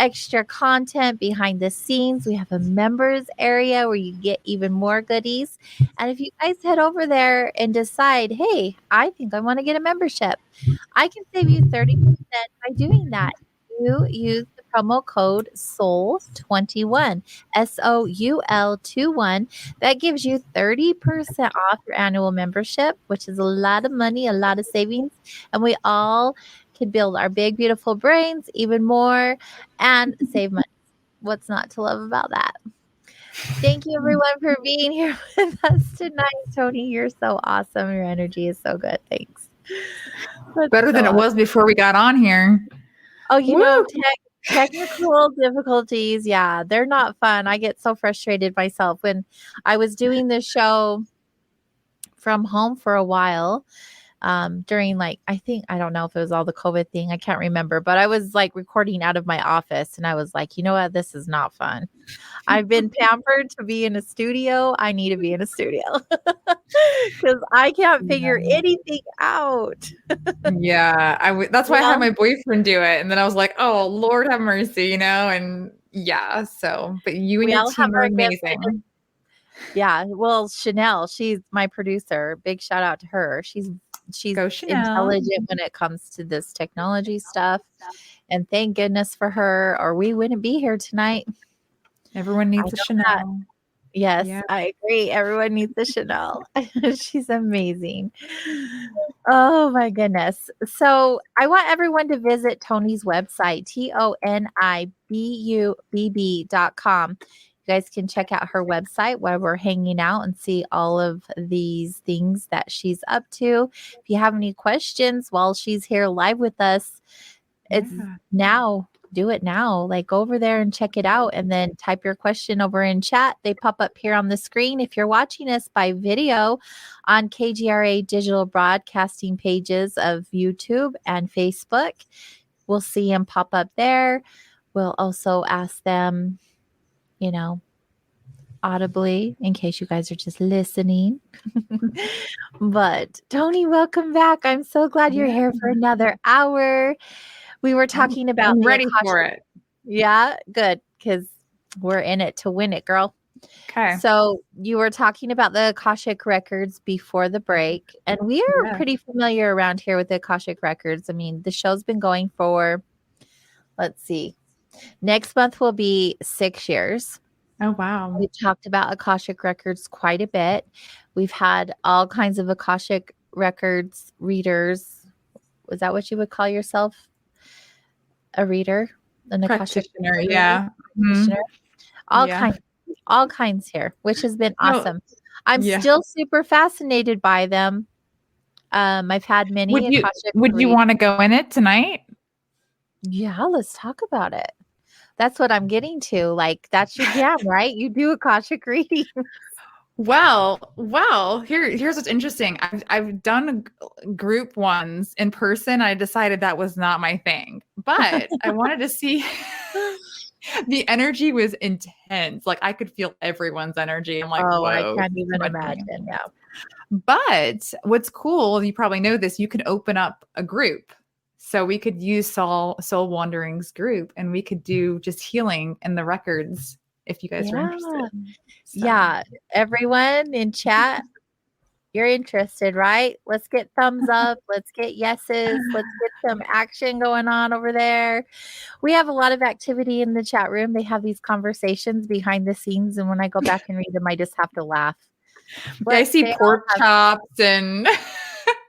extra content behind the scenes. We have a members area where you get even more goodies. And if you guys head over there and decide, hey, I think I want to get a membership, I can save you 30% by doing that. You use the promo code SOUL21, SOUL21. That gives you 30% off your annual membership, which is a lot of money, a lot of savings. And we all can build our big, beautiful brains even more and save money. What's not to love about that? Thank you, everyone, for being here with us tonight. Toni, you're so awesome. Your energy is so good. Thanks. Better than it was before we got on here. Oh, you know, technical difficulties. Yeah, they're not fun. I get so frustrated myself. When I was doing this show from home for a while, during like, I don't know if it was all the COVID thing. I can't remember, but I was like recording out of my office and I was like, you know what? This is not fun. I've been pampered to be in a studio. I need to be in a studio because I can't figure anything out. Yeah, that's why I had my boyfriend do it. And then I was like, oh, Lord have mercy, you know? And yeah, so, but you and We your all have team are our gifts. amazing. Yeah. Well, Chanel, she's my producer. Big shout out to her. She's Go Chanel. intelligent when it comes to this technology stuff. And thank goodness for her, or we wouldn't be here tonight. Everyone needs a Chanel. That. Yes, Yeah. I agree. Everyone needs a Chanel. She's amazing. Oh my goodness. So I want everyone to visit Toni's website, ToniBubb.com. You guys can check out her website where we're hanging out and see all of these things that she's up to. If you have any questions while she's here live with us, it's now. Do it now. Like, go over there and check it out and then type your question over in chat. They pop up here on the screen. If you're watching us by video on KGRA digital broadcasting pages of YouTube and Facebook, we'll see them pop up there. We'll also ask them, audibly in case you guys are just listening. But Toni, welcome back. I'm so glad you're here for another hour. We were talking about I'm ready for it. Yeah, good, because we're in it to win it, girl. Okay. So you were talking about the Akashic records before the break, and we are pretty familiar around here with the Akashic records. I mean, the show's been going for, let's see, next month will be 6 years. Oh, wow. We talked about Akashic records quite a bit. We've had all kinds of Akashic records readers. Was that what you would call yourself? A reader, an practitioner, yeah. Practitioner. All kinds here, which has been awesome. I'm still super fascinated by them. I've had many. Would you want to go in it tonight? Yeah, let's talk about it. That's what I'm getting to. Like, that's your jam, right? You do Akashic reading. Well, here's what's interesting. I've done group ones in person. I decided that was not my thing, but I wanted to see. The energy was intense. Like, I could feel everyone's energy. I'm like, oh, whoa, I can't even imagine. Yeah. But what's cool, you probably know this, you can open up a group. So we could use Soul Wanderings group, and we could do just healing in the records if you guys are interested. So. Yeah. Everyone in chat, you're interested, right? Let's get thumbs up. Let's get yeses. Let's get some action going on over there. We have a lot of activity in the chat room. They have these conversations behind the scenes. And when I go back and read them, I just have to laugh. But I see pork chops and...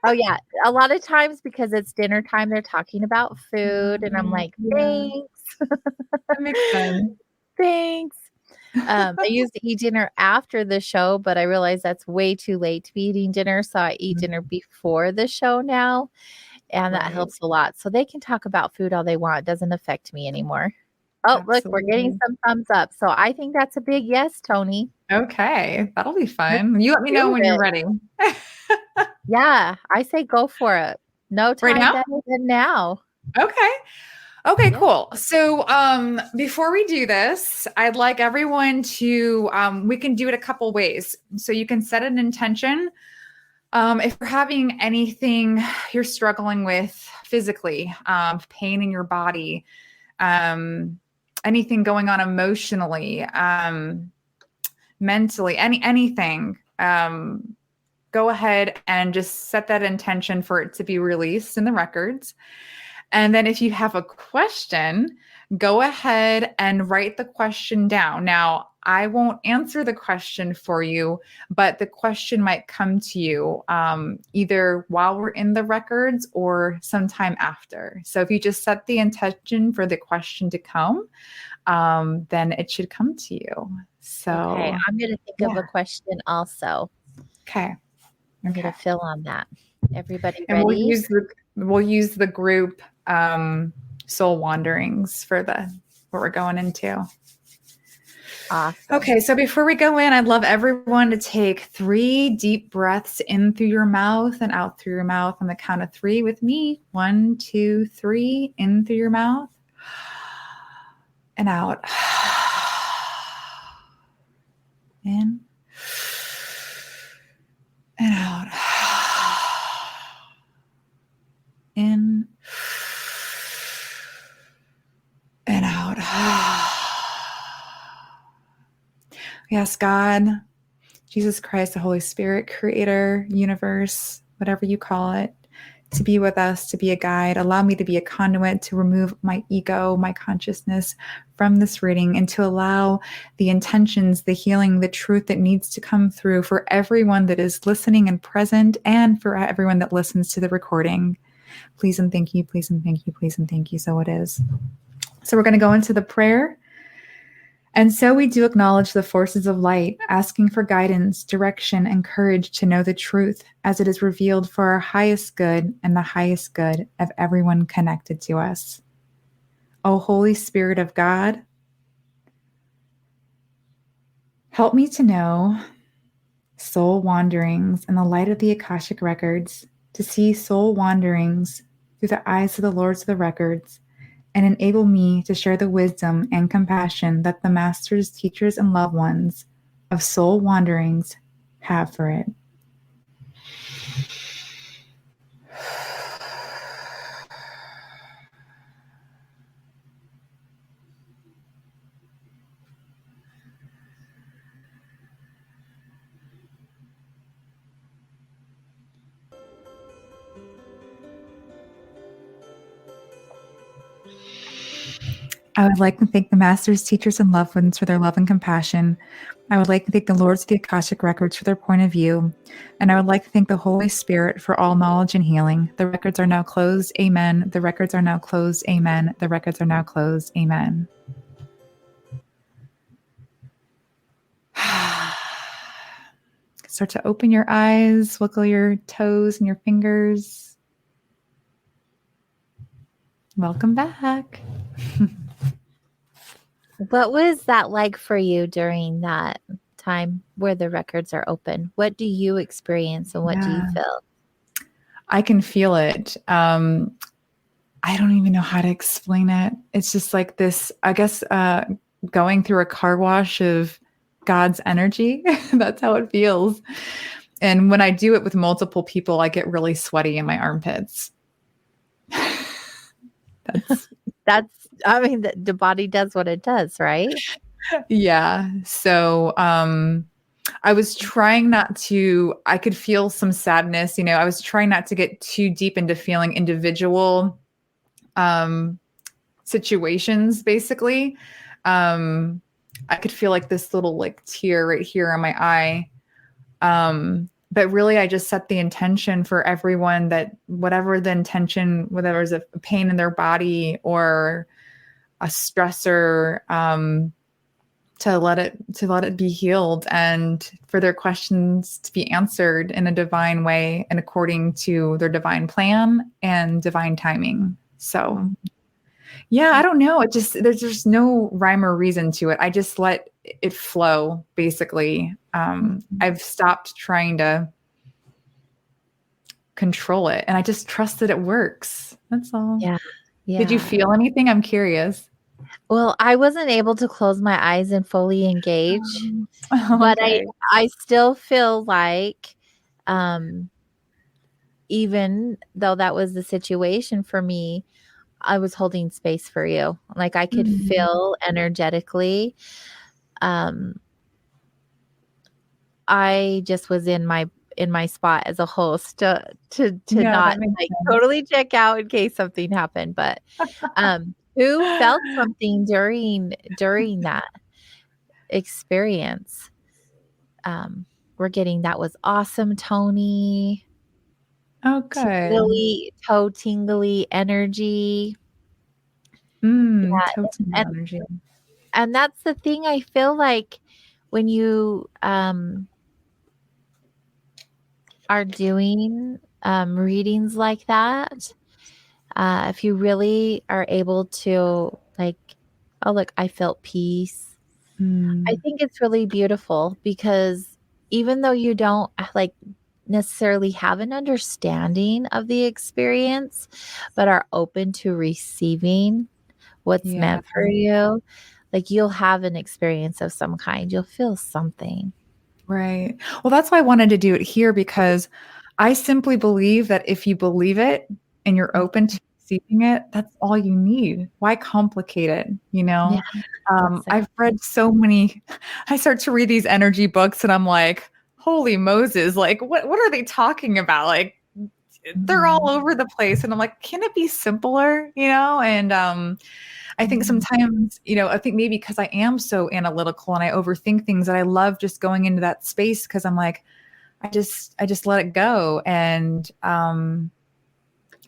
Oh, yeah. A lot of times because it's dinner time, they're talking about food. And I'm like, thanks. That makes sense. Thanks. I used to eat dinner after the show, but I realized that's way too late to be eating dinner. So I eat dinner before the show now. And that helps a lot. So they can talk about food all they want. It doesn't affect me anymore. Oh, Absolutely. Look, we're getting some thumbs up. So I think that's a big yes, Toni. Okay. That'll be fun. You let me know when you're ready. Yeah. I say go for it. No time better than now. Okay, cool. So before we do this, I'd like everyone to, we can do it a couple ways. So you can set an intention. If you're having anything you're struggling with physically, pain in your body, anything going on emotionally, mentally, anything, go ahead and just set that intention for it to be released in the records. And then if you have a question, go ahead and write the question down. Now, I won't answer the question for you, but the question might come to you either while we're in the records or sometime after. So if you just set the intention for the question to come, then it should come to you. So okay, I'm going to think of a question also. Okay. I'm going to fill on that. Everybody ready? And we'll use the group Soul Wanderings for what we're going into. Awesome. Okay, so before we go in, I'd love everyone to take 3 deep breaths in through your mouth and out through your mouth on the count of 3 with me. 1, 2, 3. In through your mouth and out. In and out. In and out. Yes, God, Jesus Christ, the Holy Spirit, creator, universe, whatever you call it, to be with us, to be a guide. Allow me to be a conduit to remove my ego, my consciousness from this reading, and to allow the intentions, the healing, the truth that needs to come through for everyone that is listening and present, and for everyone that listens to the recording. Please and thank you, please and thank you, please and thank you. So it is. So we're going to go into the prayer. And so we do acknowledge the forces of light, asking for guidance, direction, and courage to know the truth as it is revealed for our highest good and the highest good of everyone connected to us. O Holy Spirit of God, help me to know soul wanderings in the light of the Akashic Records, to see soul wanderings through the eyes of the Lords of the Records, and enable me to share the wisdom and compassion that the masters, teachers, and loved ones of soul wanderings have for it. I would like to thank the masters, teachers, and loved ones for their love and compassion. I would like to thank the Lords of the Akashic Records for their point of view. And I would like to thank the Holy Spirit for all knowledge and healing. The records are now closed. Amen. The records are now closed. Amen. The records are now closed. Amen. Start to open your eyes, wiggle your toes and your fingers. Welcome back. What was that like for you during that time where the records are open? What do you experience and what do you feel? I can feel it. I don't even know how to explain it. It's just like this, I guess, going through a car wash of God's energy. That's how it feels. And when I do it with multiple people, I get really sweaty in my armpits. I mean, the body does what it does, right? Yeah. So, I was trying not to, I could feel some sadness, I was trying not to get too deep into feeling individual, situations, basically. I could feel like this little like tear right here on my eye. But really, I just set the intention for everyone that whatever the intention, whether it's a pain in their body or a stressor, to let it be healed and for their questions to be answered in a divine way and according to their divine plan and divine timing. So yeah, I don't know. There's just no rhyme or reason to it. I just let it flow, basically. I've stopped trying to control it and I just trust that it works. That's all. Yeah. Did you feel anything? I'm curious. Well, I wasn't able to close my eyes and fully engage, but Okay. I still feel like, even though that was the situation for me, I was holding space for you. Like I could feel energetically. I just was in my spot as a host to Yeah, not that makes like sense. totally check out in case something happened. But who felt something during that experience? We're getting that was awesome, Toni. Oh, good. Toe tingly energy. Totem and energy. and that's the thing. I feel like when you are doing readings like that, if you really are able to like, oh look, I felt peace. I think it's really beautiful because even though you don't like necessarily have an understanding of the experience, but are open to receiving what's Yeah. meant for you, like you'll have an experience of some kind. You'll feel something. Right. Well, that's why I wanted to do it here because I simply believe that if you believe it and you're open to receiving it, that's all you need. Why complicate it? You know, Yeah. I've read so many, I start to read these energy books and I'm like, holy Moses, like what are they talking about? Like they're all over the place. And I'm like, can it be simpler? You know? And I think sometimes, you know, I think maybe because I am so analytical and I overthink things that I love just going into that space because I'm like, I just let it go and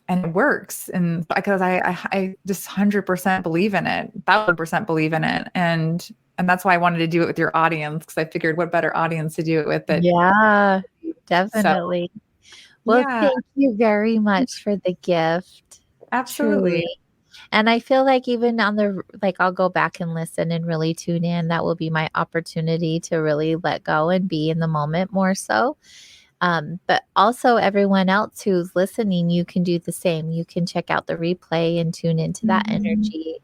it works. And because I just 100% believe in it, 1000% believe in it. And that's why I wanted to do it with your audience because I figured what better audience to do it with. Yeah, So, definitely. Well, yeah, thank you very much for the gift. absolutely. Truly. And I feel like even on the, like, I'll go back and listen and really tune in. That will be my opportunity to really let go and be in the moment more so. But also everyone else who's listening, you can do the same. You can check out the replay and tune into that energy.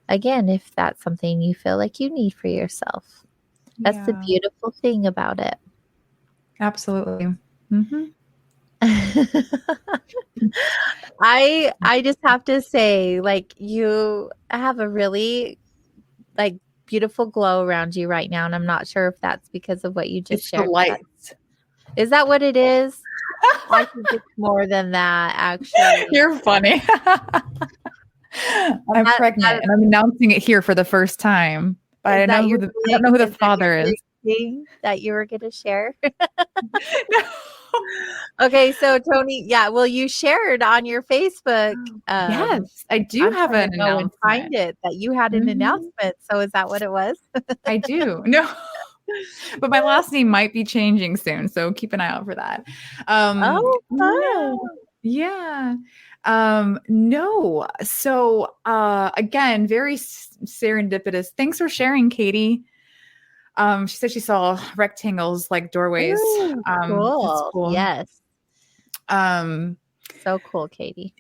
Again, if that's something you feel like you need for yourself. That's the Yeah, beautiful thing about it. absolutely. I just have to say, like, you have a really like beautiful glow around you right now, and I'm not sure if that's because of what you just It's the shared. lights. Is that what it is? I think it's more than that, actually. You're funny. I'm pregnant and I'm announcing it here for the first time. But I don't know who the father is. That you were going to share? No. Okay, so Toni, yeah, well, you shared on your Facebook. Yes, I do I'm have trying an to go and find announcement. it that you had an announcement. So is that what it was? I do. No. But my last name might be changing soon, so keep an eye out for that. Oh, No. fun. Yeah. No. So, again, very serendipitous. Thanks for sharing, Katie. She said she saw rectangles like doorways. Ooh, That's cool. cool. Yes. Um, So cool, Katie.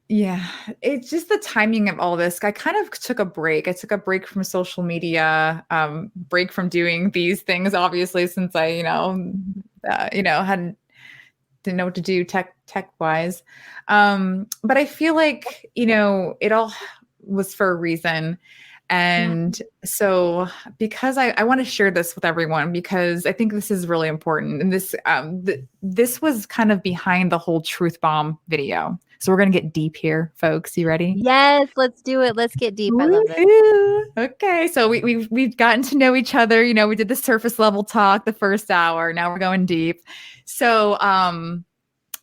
Yeah, it's just the timing of all this. I kind of took a break. I took a break from social media, break from doing these things, obviously, since I, hadn't didn't know what to do tech wise. But I feel like, it all was for a reason. And so because I want to share this with everyone because I think this is really important. And this was kind of behind the whole truth bomb video. So we're going to get deep here, folks. You ready? Yes, let's do it. Let's get deep. I love this. Woo-hoo. Okay. So we've gotten to know each other. We did the surface level talk the first hour. Now we're going deep. So,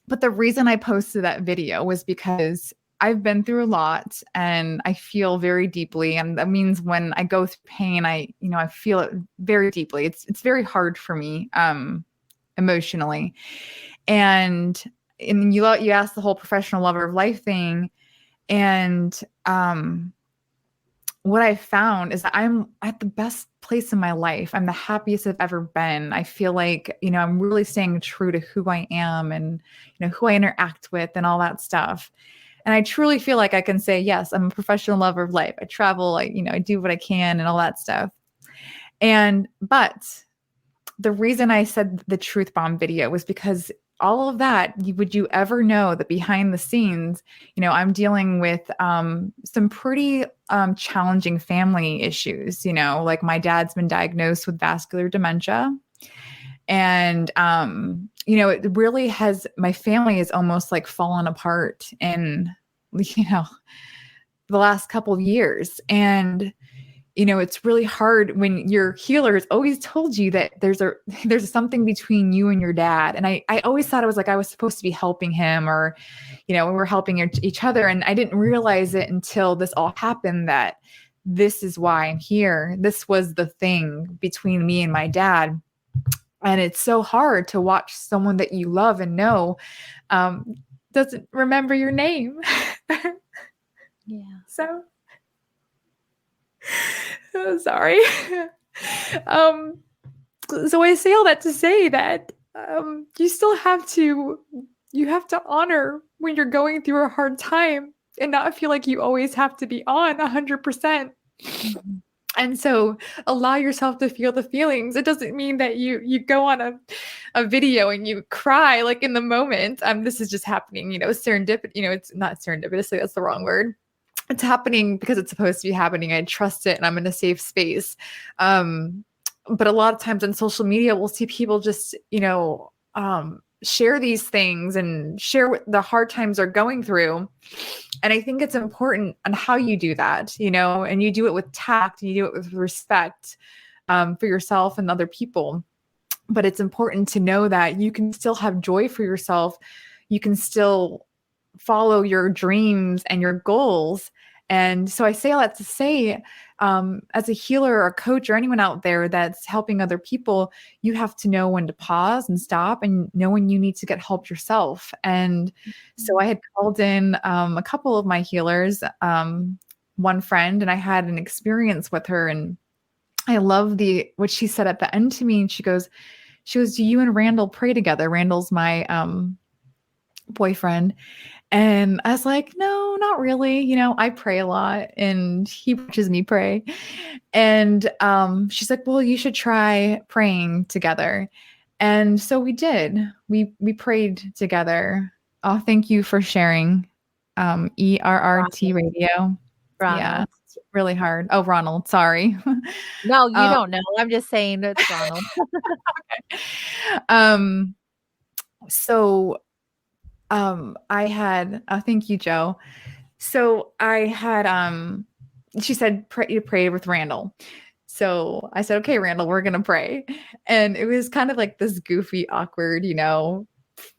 but the reason I posted that video was because I've been through a lot and I feel very deeply. And that means when I go through pain, I feel it very deeply. It's very hard for me, emotionally. And you asked the whole professional lover of life thing. And, what I found is that I'm at the best place in my life. I'm the happiest I've ever been. I feel like, I'm really staying true to who I am and, who I interact with and all that stuff. And I truly feel like I can say, yes, I'm a professional lover of life. I travel, I do what I can and all that stuff. But the reason I said the truth bomb video was because all of that, would you ever know that behind the scenes, I'm dealing with some pretty challenging family issues, like my dad's been diagnosed with vascular dementia. And, it really has, my family has almost like fallen apart in, the last couple of years. And, it's really hard when your healer has always told you that there's something between you and your dad. And I always thought it was like I was supposed to be helping him or, we were helping each other. And I didn't realize it until this all happened that this is why I'm here. This was the thing between me and my dad. And it's so hard to watch someone that you love and know doesn't remember your name. Yeah. So, oh, sorry. So I say all that to say that you still have to honor when you're going through a hard time and not feel like you always have to be on 100%. And so allow yourself to feel the feelings. It doesn't mean that you go on a video and you cry like in the moment. This is just happening, serendipity, it's not serendipitously, that's the wrong word. It's happening because it's supposed to be happening. I trust it and I'm in a safe space. But a lot of times on social media, we'll see people just, share these things and share what the hard times are going through. And I think it's important on how you do that, and you do it with tact, and you do it with respect for yourself and other people. But it's important to know that you can still have joy for yourself. You can still follow your dreams and your goals. And so I say all that to say, as a healer or a coach or anyone out there that's helping other people, you have to know when to pause and stop and know when you need to get help yourself. And so I had called in a couple of my healers, one friend, and I had an experience with her. And I love what she said at the end to me. And she goes, do you and Randall pray together? Randall's my boyfriend. And I was like, no, not really. I pray a lot and he watches me pray. And she's like, well, you should try praying together. And so we did. We prayed together. Oh, thank you for sharing. ERRT radio. Ronald. Yeah, it's really hard. Oh, Ronald, sorry. No, you don't know. I'm just saying it's Ronald. Okay. So I had, thank you, Joe. So I had, she said, you pray with Randall. So I said, okay, Randall, we're going to pray. And it was kind of like this goofy, awkward,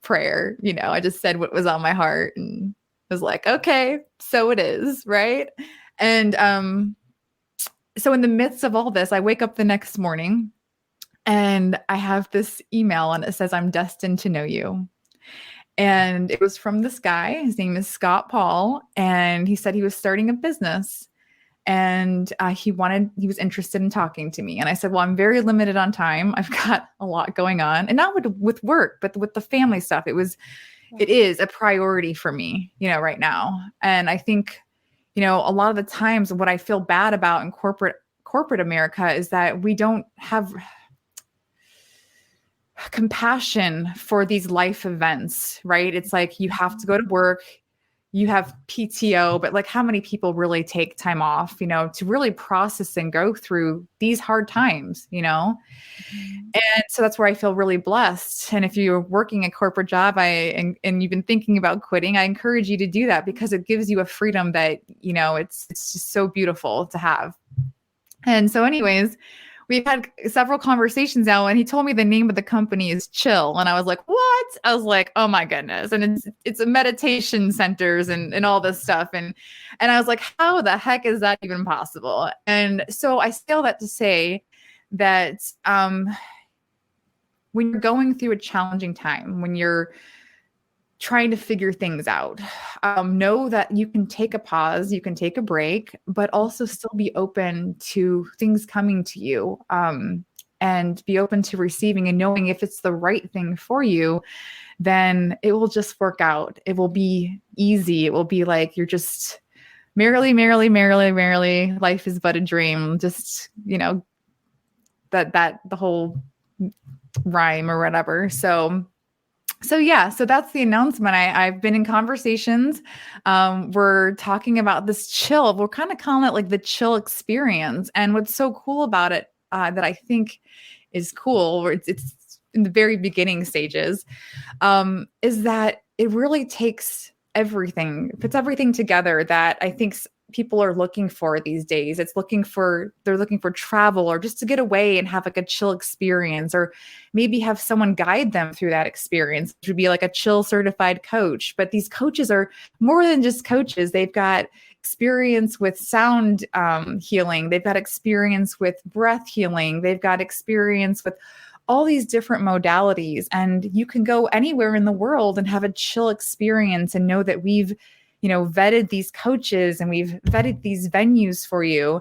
prayer. I just said what was on my heart and was like, okay, so it is. Right. And, so in the midst of all this, I wake up the next morning and I have this email and it says, I'm destined to know you. And it was from this guy. His name is Scott Paul. And he said he was starting a business and he was interested in talking to me. And I said, well, I'm very limited on time. I've got a lot going on, and not with work, but with the family stuff. It is a priority for me, right now. And I think, a lot of the times what I feel bad about in corporate America is that we don't have compassion for these life events, right? It's like you have to go to work, you have PTO, but like how many people really take time off, to really process and go through these hard times, And so that's where I feel really blessed. And if you're working a corporate job, and you've been thinking about quitting, I encourage you to do that because it gives you a freedom that, it's just so beautiful to have. And so anyways, we've had several conversations now, and he told me the name of the company is Chill. And I was like, what? I was like, oh my goodness. And it's a meditation centers and all this stuff. And I was like, how the heck is that even possible? And so I say all that to say that when you're going through a challenging time, when you're trying to figure things out, know that you can take a pause, you can take a break, but also still be open to things coming to you, and be open to receiving and knowing if it's the right thing for you, then it will just work out. It will be easy. It will be like you're just merrily, life is but a dream. Just, that the whole rhyme or whatever. So that's the announcement. I've been in conversations. We're talking about this chill. We're kind of calling it like the chill experience. And what's so cool about it, that I think is cool, or it's in the very beginning stages, is that it really takes everything, puts everything together that I think people are looking for these days. They're looking for travel, or just to get away and have like a chill experience, or maybe have someone guide them through that experience, which would be like a chill certified coach. But these coaches are more than just coaches. They've got experience with sound healing. They've got experience with breath healing. They've got experience with all these different modalities. And you can go anywhere in the world and have a chill experience and know that we've vetted these coaches and we've vetted these venues for you,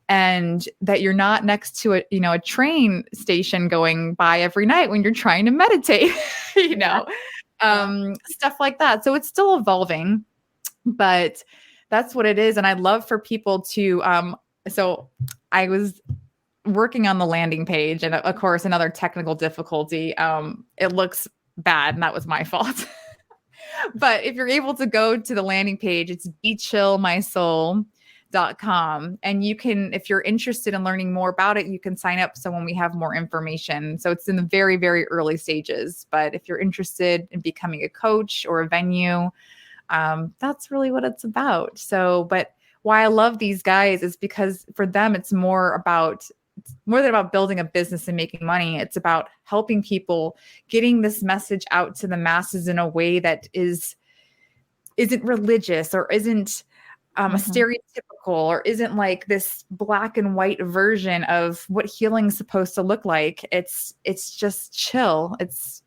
and that you're not next to a train station going by every night when you're trying to meditate, stuff like that. So it's still evolving, but that's what it is. And I'd love for people to, so I was working on the landing page, and of course, another technical difficulty. It looks bad, and that was my fault. But if you're able to go to the landing page, it's bechillmysoul.com. And you can, if you're interested in learning more about it, you can sign up. So when we have more information, so it's in the very, very early stages. But if you're interested in becoming a coach or a venue, that's really what it's about. So, but why I love these guys is because for them, it's more than about building a business and making money. It's about helping people, getting this message out to the masses in a way that isn't religious or isn't a stereotypical or isn't like this black and white version of what healing is supposed to look like. It's just chill. It's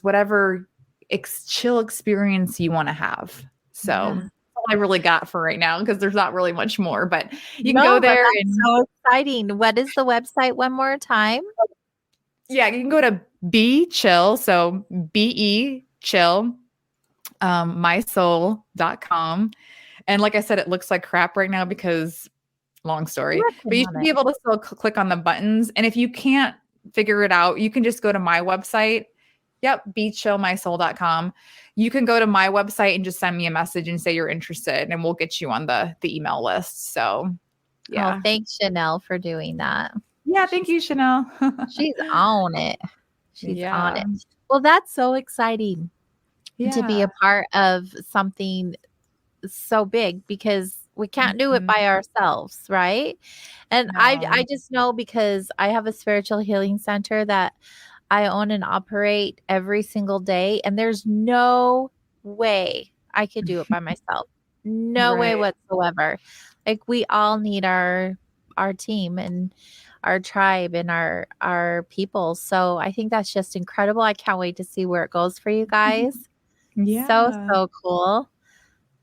whatever chill experience you want to have. So that's all I really got for right now, because there's not really much more, but you can go there. That's so exciting. What is the website one more time? Yeah, you can go to Be Chill. So BE Chill, mysoul.com. And like I said, it looks like crap right now because long story, but you should be able to still click on the buttons. And if you can't figure it out, you can just go to my website. Yep. bechillmysoul.com. You can go to my website and just send me a message and say you're interested, and we'll get you on the email list. So yeah. Oh, thanks, Chanel, for doing that. Yeah. Thank you, Chanel. She's on it. She's on it. Well, that's so exciting to be a part of something so big, because we can't do it by ourselves. Right. And No. I just know, because I have a spiritual healing center that I own and operate every single day. And there's no way I could do it by myself. No way whatsoever. Like, we all need our team and our tribe and our people. So I think that's just incredible. I can't wait to see where it goes for you guys. Yeah. So cool.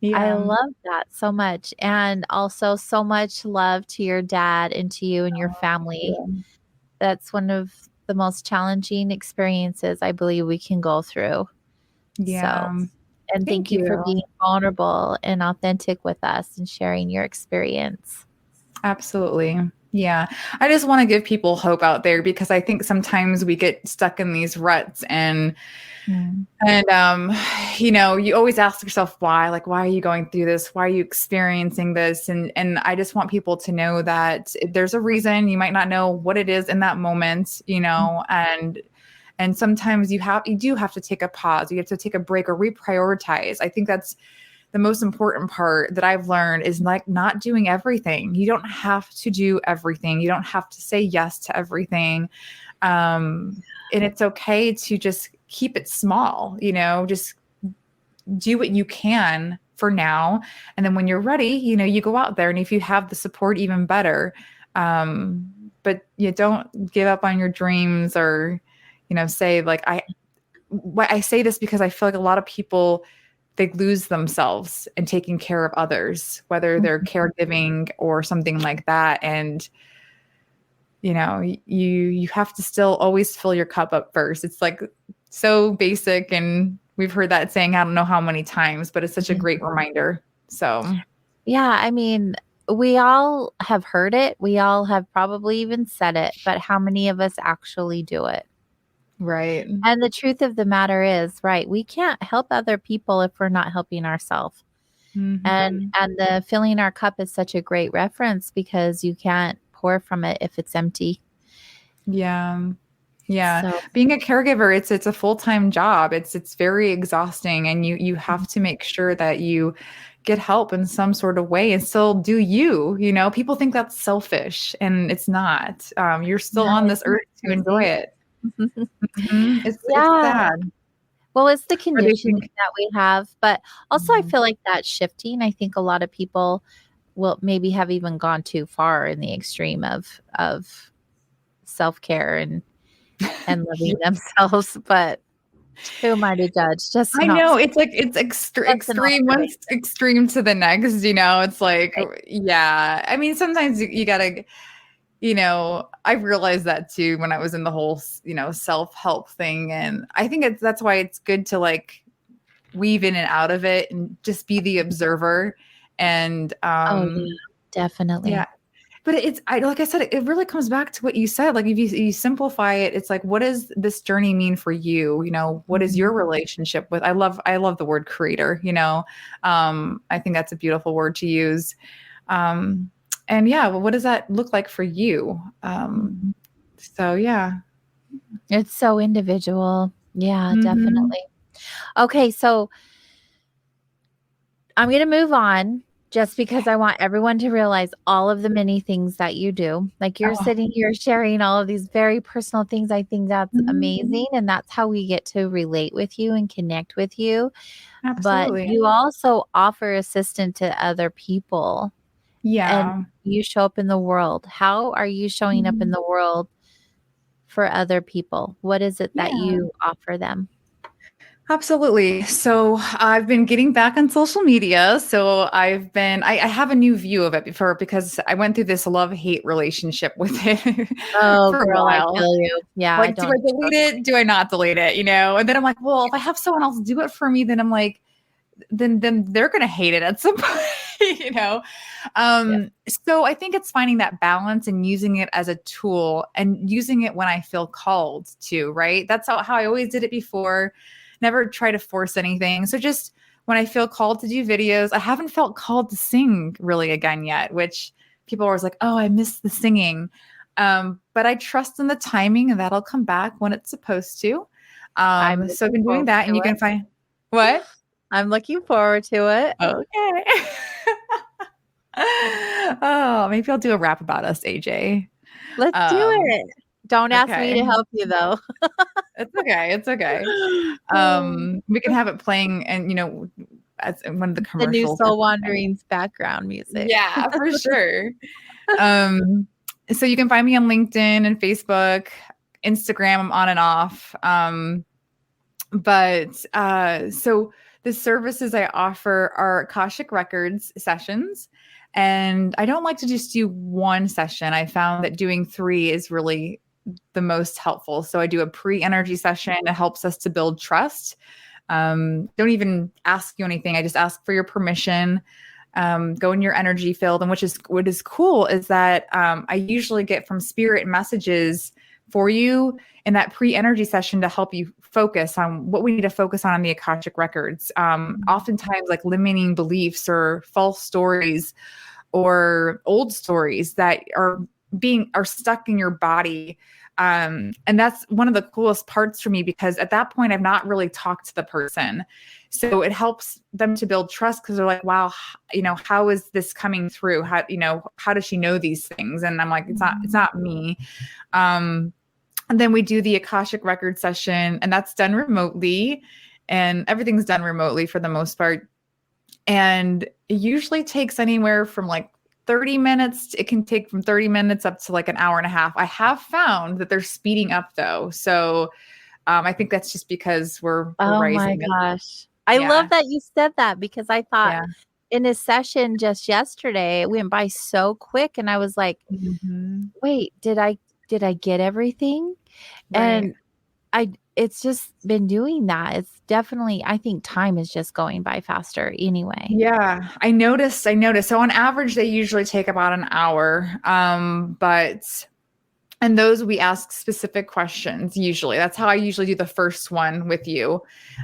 Yeah. I love that so much. And also so much love to your dad and to you and your family. That's one of the most challenging experiences I believe we can go through. Yeah. So, and thank you for being vulnerable and authentic with us and sharing your experience. Absolutely. Yeah. I just want to give people hope out there, because I think sometimes we get stuck in these ruts and you always ask yourself why, like, why are you going through this? Why are you experiencing this? And I just want people to know that there's a reason. You might not know what it is in that moment, and sometimes you do have to take a pause. You have to take a break or reprioritize. I think that's the most important part that I've learned, is like not doing everything. You don't have to do everything. You don't have to say yes to everything. And it's okay to just keep it small, just do what you can for now. And then when you're ready, you go out there, and if you have the support, even better. But you don't give up on your dreams, or, say like, I say this because I feel like a lot of people, they lose themselves in taking care of others, whether they're caregiving or something like that. And, you have to still always fill your cup up first. It's like so basic, and we've heard that saying, I don't know how many times, but it's such a great reminder. So, yeah, I mean, we all have heard it. We all have probably even said it, but how many of us actually do it? Right. And the truth of the matter is, we can't help other people if we're not helping ourselves. And the filling our cup is such a great reference, because you can't pour from it if it's empty. Yeah. Yeah. So, being a caregiver, it's a full-time job. It's very exhausting, and you have to make sure that you get help in some sort of way and still do you. People think that's selfish, and it's not. You're still on this earth to enjoy it. It's sad. Well, it's the conditioning that we have, but also I feel like that's shifting. I think a lot of people will maybe have even gone too far in the extreme of self-care and loving themselves. But Who am I to judge? Just I not know it's like it's just an extreme one observation. extreme to the next, it's like, Right. yeah, I mean, sometimes you gotta, I realized that too when I was in the whole, self-help thing. And I think that's why it's good to like weave in and out of it and just be the observer. And Oh yeah, definitely. yeah, but like I said, it really comes back to what you said. Like if you simplify it, it's like, what does this journey mean for you? What is your relationship with, I love the word creator, I think that's a beautiful word to use. And yeah, well, what does that look like for you? So yeah. It's so individual. Yeah, Mhm. definitely. Okay, so I'm going to move on just because I want everyone to realize all of the many things that you do. Like you're Oh, sitting here sharing all of these very personal things. I think that's mhm. amazing. And that's how we get to relate with you and connect with you. But Absolutely. you also offer assistance to other people and Yeah. you show up in the world. How are you showing up in Mhm. the world for other people? What is it that Yeah. you offer them? Absolutely. So I've been getting back on social media. So I have a new view of it before because I went through this love-hate relationship with it Oh, for a girl, I while. feel you. Yeah, I Like, do I don't do delete it? Do I not delete it? And then I'm like, well, if I have someone else do it for me, then I'm like, then they're gonna hate it at some point, you know. yeah. So I think it's finding that balance and using it as a tool and using it when I feel called to, right? That's how I always did it before. Never try to force anything. So just when I feel called to do videos, I haven't felt called to sing really again yet, which people are always like, oh, I miss the singing. But I trust in the timing and that'll come back when it's supposed to. I'm So I've looking been doing forward that to and you it. can find what? I'm looking forward to it. Okay. Oh, maybe I'll do a rap about us, AJ. Let's do Um, it. Don't ask me okay. to help you though. It's okay. It's okay. We can have it playing and as one of the The new commercials or Soul something. Wanderings background music. Yeah, for sure. Um, so you can find me on LinkedIn and Facebook, Instagram, I'm on and off. So the services I offer are Akashic Records sessions. And I don't like to just do one session. I found that doing 3 is really the most helpful. So I do a pre-energy session. It helps us to build trust. Don't even ask you anything. I just ask for your permission. Go in your energy field. And what is cool is that I usually get from spirit messages for you in that pre-energy session to help you focus on what we need to focus on the Akashic records. Oftentimes like limiting beliefs or false stories or old stories that are stuck in your body. And that's one of the coolest parts for me because at that point I've not really talked to the person. So it helps them to build trust because they're like, wow, how is this coming through? How does she know these things? And I'm like, it's not me. And then we do the Akashic record session and that's done remotely and everything's done remotely for the most part. And it usually takes anywhere from like 30 minutes. It can take from 30 minutes up to like an hour and a half. I have found that they're speeding up though. So I think that's just because we're Oh my rising. gosh. I Yeah. love that you said that because I thought Yeah. in a session just yesterday, it went by so quick and I was like, Mhm. wait, did I get everything? Right. And it's just been doing that. It's definitely, I think time is just going by faster anyway. Yeah, I noticed. So on average, they usually take about an hour. And those we ask specific questions usually. That's how I usually do the first one with you.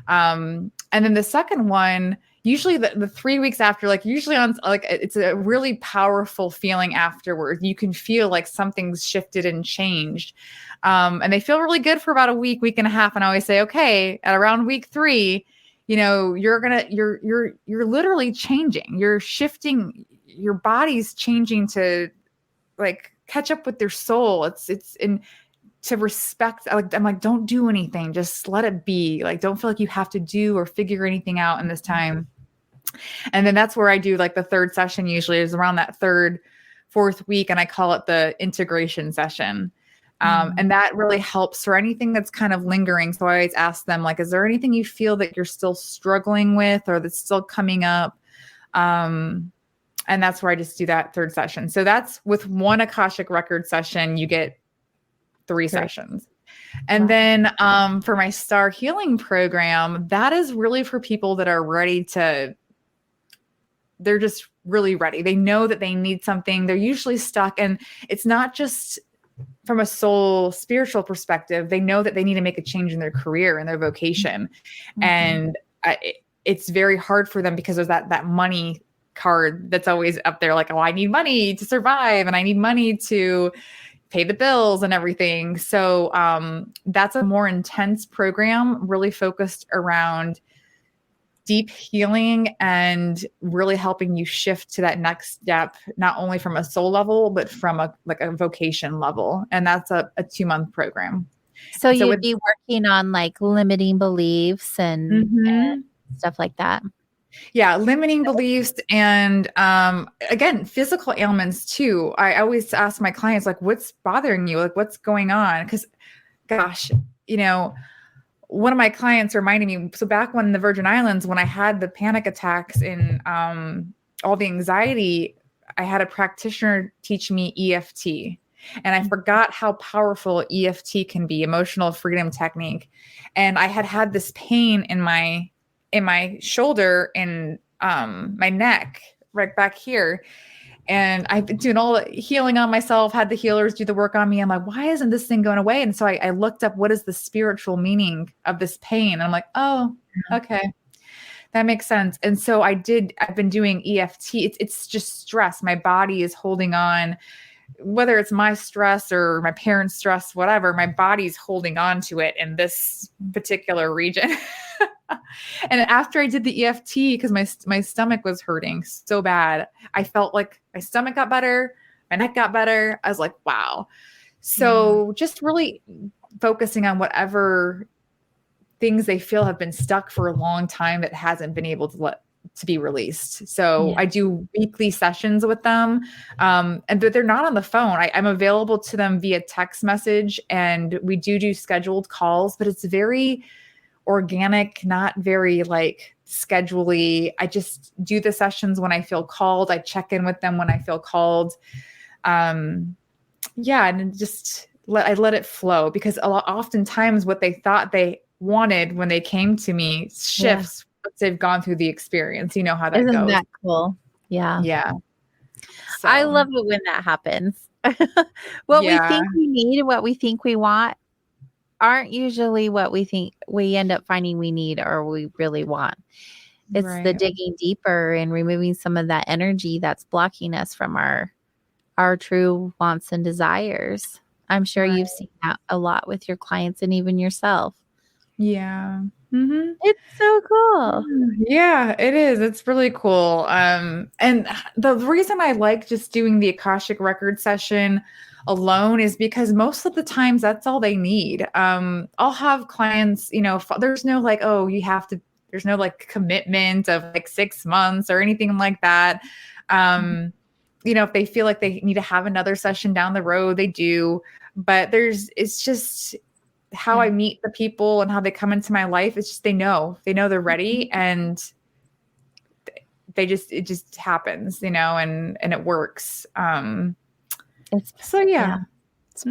And then the second one, usually the 3 weeks after, like usually on like it's a really powerful feeling afterward. You can feel like something's shifted and changed. And they feel really good for about a week and a half. And I always say, okay, at around week 3, you're literally changing. You're shifting, your body's changing to like catch up with their soul. It's in to respect. I'm like, don't do anything. Just let it be. Like, don't feel like you have to do or figure anything out in this time. And then that's where I do like the third session usually is around that 4th week. And I call it the integration session. And that really helps for anything that's kind of lingering. So I always ask them, like, is there anything you feel that you're still struggling with or that's still coming up? And that's where I just do that third session. So that's with one Akashic record session, you get 3 sessions. And then for my Star Healing program, that is really for people that are ready to, they're just really ready. They know that they need something. They're usually stuck. And it's not just from a soul spiritual perspective. They know that they need to make a change in their career and their vocation. And it's very hard for them because there's that money card that's always up there. Like, oh, I need money to survive and I need money to pay the bills and everything. So that's a more intense program, really focused around deep healing and really helping you shift to that next step, not only from a soul level, but from a vocation level. And that's a 2-month program. So you'd be working on like limiting beliefs and stuff like that. Yeah, limiting beliefs and again, physical ailments too. I always ask my clients, like, what's bothering you? Like, what's going on? Because gosh, one of my clients reminded me, so back when the Virgin Islands, when I had the panic attacks and all the anxiety, I had a practitioner teach me EFT. And I forgot how powerful EFT can be, emotional freedom technique. And I had this pain in my shoulder and my neck right back here. And I've been doing all the healing on myself, had the healers do the work on me. I'm like, why isn't this thing going away? And so I looked up what is the spiritual meaning of this pain. And I'm like, oh, okay. That makes sense. And so I've been doing EFT. It's just stress. My body is holding on, whether it's my stress or my parents' stress, whatever, my body's holding on to it in this particular region. And after I did the EFT, because my stomach was hurting so bad, I felt like my stomach got better, my neck got better. I was like, wow. So just really focusing on whatever things they feel have been stuck for a long time that hasn't been able to be released. So I do weekly sessions with them. But they're not on the phone. I'm available to them via text message, and we do scheduled calls, but it's very organic, not very like schedule-y. I just do the sessions when I feel called. I check in with them when I feel called. And just I let it flow, because oftentimes what they thought they wanted when they came to me shifts once they've gone through the experience. You know how that goes. Isn't that cool? Yeah. Yeah. So, I love it when that happens. What we think we need and what we think we want aren't usually what we think we end up finding we need or we really want. It's the digging deeper and removing some of that energy that's blocking us from our true wants and desires. I'm sure you've seen that a lot with your clients and even yourself. Yeah. It's so cool. Yeah, it is. It's really cool. And the reason I like just doing the Akashic record session alone is because most of the times that's all they need. I'll have clients, there's no like, oh, there's no like commitment of like 6 months or anything like that. If they feel like they need to have another session down the road, they do. But it's just how I meet the people and how they come into my life. It's just, they know they're ready, and it just happens, and it works. It's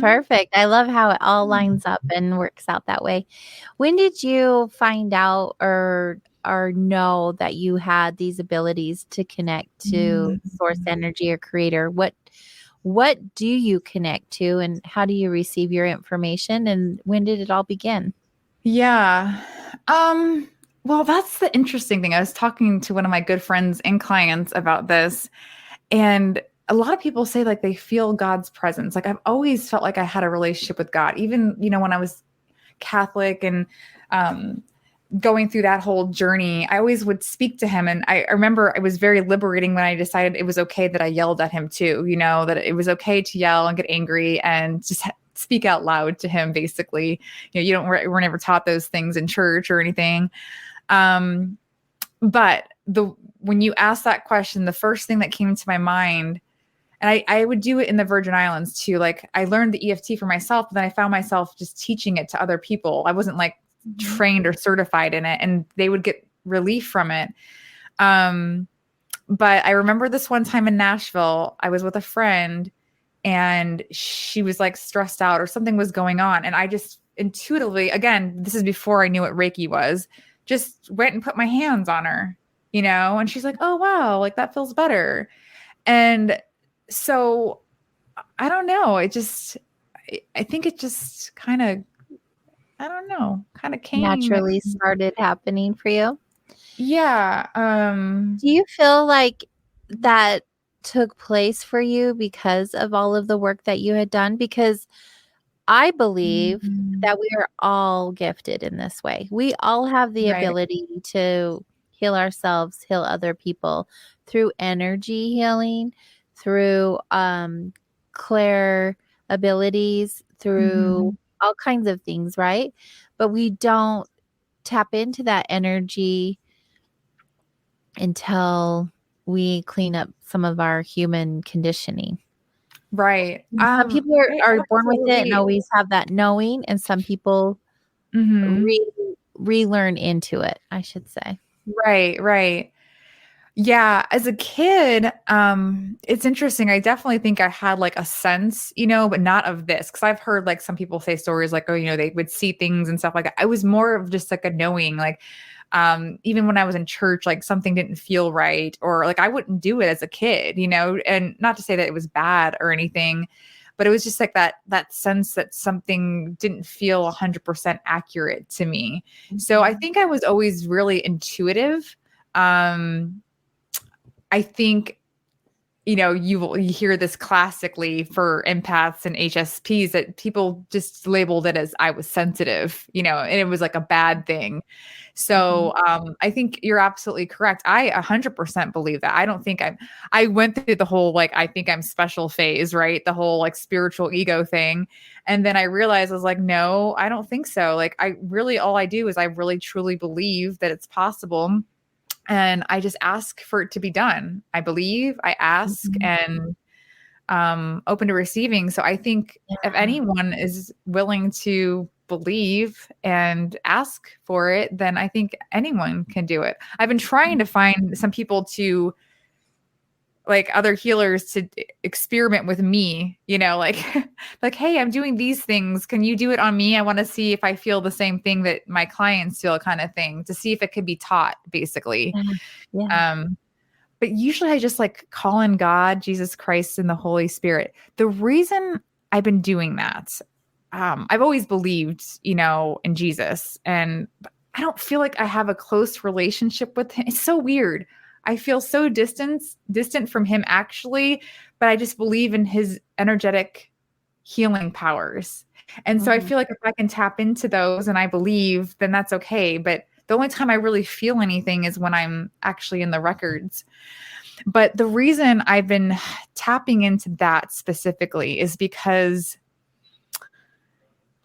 perfect. I love how it all lines up and works out that way. When did you find out or know that you had these abilities to connect to source energy or creator? What do you connect to, and how do you receive your information, and when did it all begin? Yeah. Well, that's the interesting thing. I was talking to one of my good friends and clients about this, and a lot of people say like they feel God's presence. Like I've always felt like I had a relationship with God, even, when I was Catholic and going through that whole journey, I always would speak to him. And I remember it was very liberating when I decided it was okay that I yelled at him too, that it was okay to yell and get angry and just speak out loud to him. Basically, we're never taught those things in church or anything. But when you asked that question, the first thing that came to my mind, And I would do it in the Virgin Islands too. Like I learned the EFT for myself, but then I found myself just teaching it to other people. I wasn't like trained or certified in it, and they would get relief from it. But I remember this one time in Nashville, I was with a friend and she was like stressed out or something was going on. And I just intuitively, again, this is before I knew what Reiki was, just went and put my hands on her, and she's like, oh, wow, like that feels better. And so I don't know. I think it just kind of, I don't know, kind of came naturally started happening for you. Yeah. Do you feel like that took place for you because of all of the work that you had done? Because I believe that we are all gifted in this way. We all have the ability to heal ourselves, heal other people through energy healing, through clair abilities, through all kinds of things, right? But we don't tap into that energy until we clean up some of our human conditioning. Right. Some people are born with it and always have that knowing, and some people relearn into it, I should say. Right. Yeah. As a kid, it's interesting. I definitely think I had like a sense, but not of this. Cause I've heard like some people say stories like, oh, they would see things and stuff like that. I was more of just like a knowing, like, even when I was in church, like something didn't feel right, or like I wouldn't do it as a kid, and not to say that it was bad or anything, but it was just like that sense that something didn't feel 100% accurate to me. So I think I was always really intuitive. I think, you hear this classically for empaths and HSPs that people just labeled it as I was sensitive, and it was like a bad thing. So I think you're absolutely correct. I 100% believe that. I don't think I went through the whole, like, I think I'm special phase, right? The whole like spiritual ego thing. And then I realized I was like, no, I don't think so. Like all I do is I really truly believe that it's possible. And I just ask for it to be done. I believe, I ask, and open to receiving. So I think if anyone is willing to believe and ask for it, then I think anyone can do it. I've been trying to find some people to, like, other healers to experiment with me, like, like, hey, I'm doing these things. Can you do it on me? I want to see if I feel the same thing that my clients feel, kind of thing, to see if it could be taught, basically. Yeah. But usually I just like call in God, Jesus Christ, and the Holy Spirit. The reason I've been doing that, I've always believed, in Jesus, and I don't feel like I have a close relationship with him. It's so weird. I feel so distant from him, actually, but I just believe in his energetic healing powers. And so I feel like if I can tap into those and I believe, then that's okay. But the only time I really feel anything is when I'm actually in the records. But the reason I've been tapping into that specifically is because,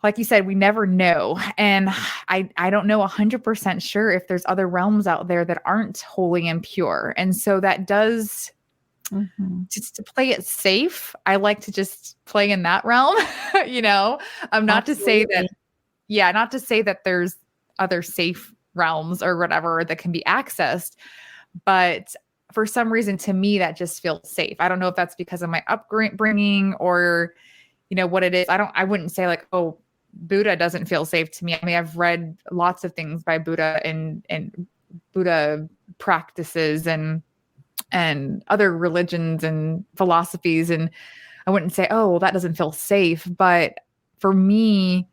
like you said, we never know. And I don't know 100% sure if there's other realms out there that aren't holy and pure. And so that does, just to play it safe, I like to just play in that realm, not to say that, not to say that there's other safe realms or whatever that can be accessed. But for some reason, to me, that just feels safe. I don't know if that's because of my upbringing or, what it is. I wouldn't say like, oh, Buddha doesn't feel safe to me. I mean, I've read lots of things by Buddha and Buddha practices and other religions and philosophies. And I wouldn't say, oh, well, that doesn't feel safe. But for me,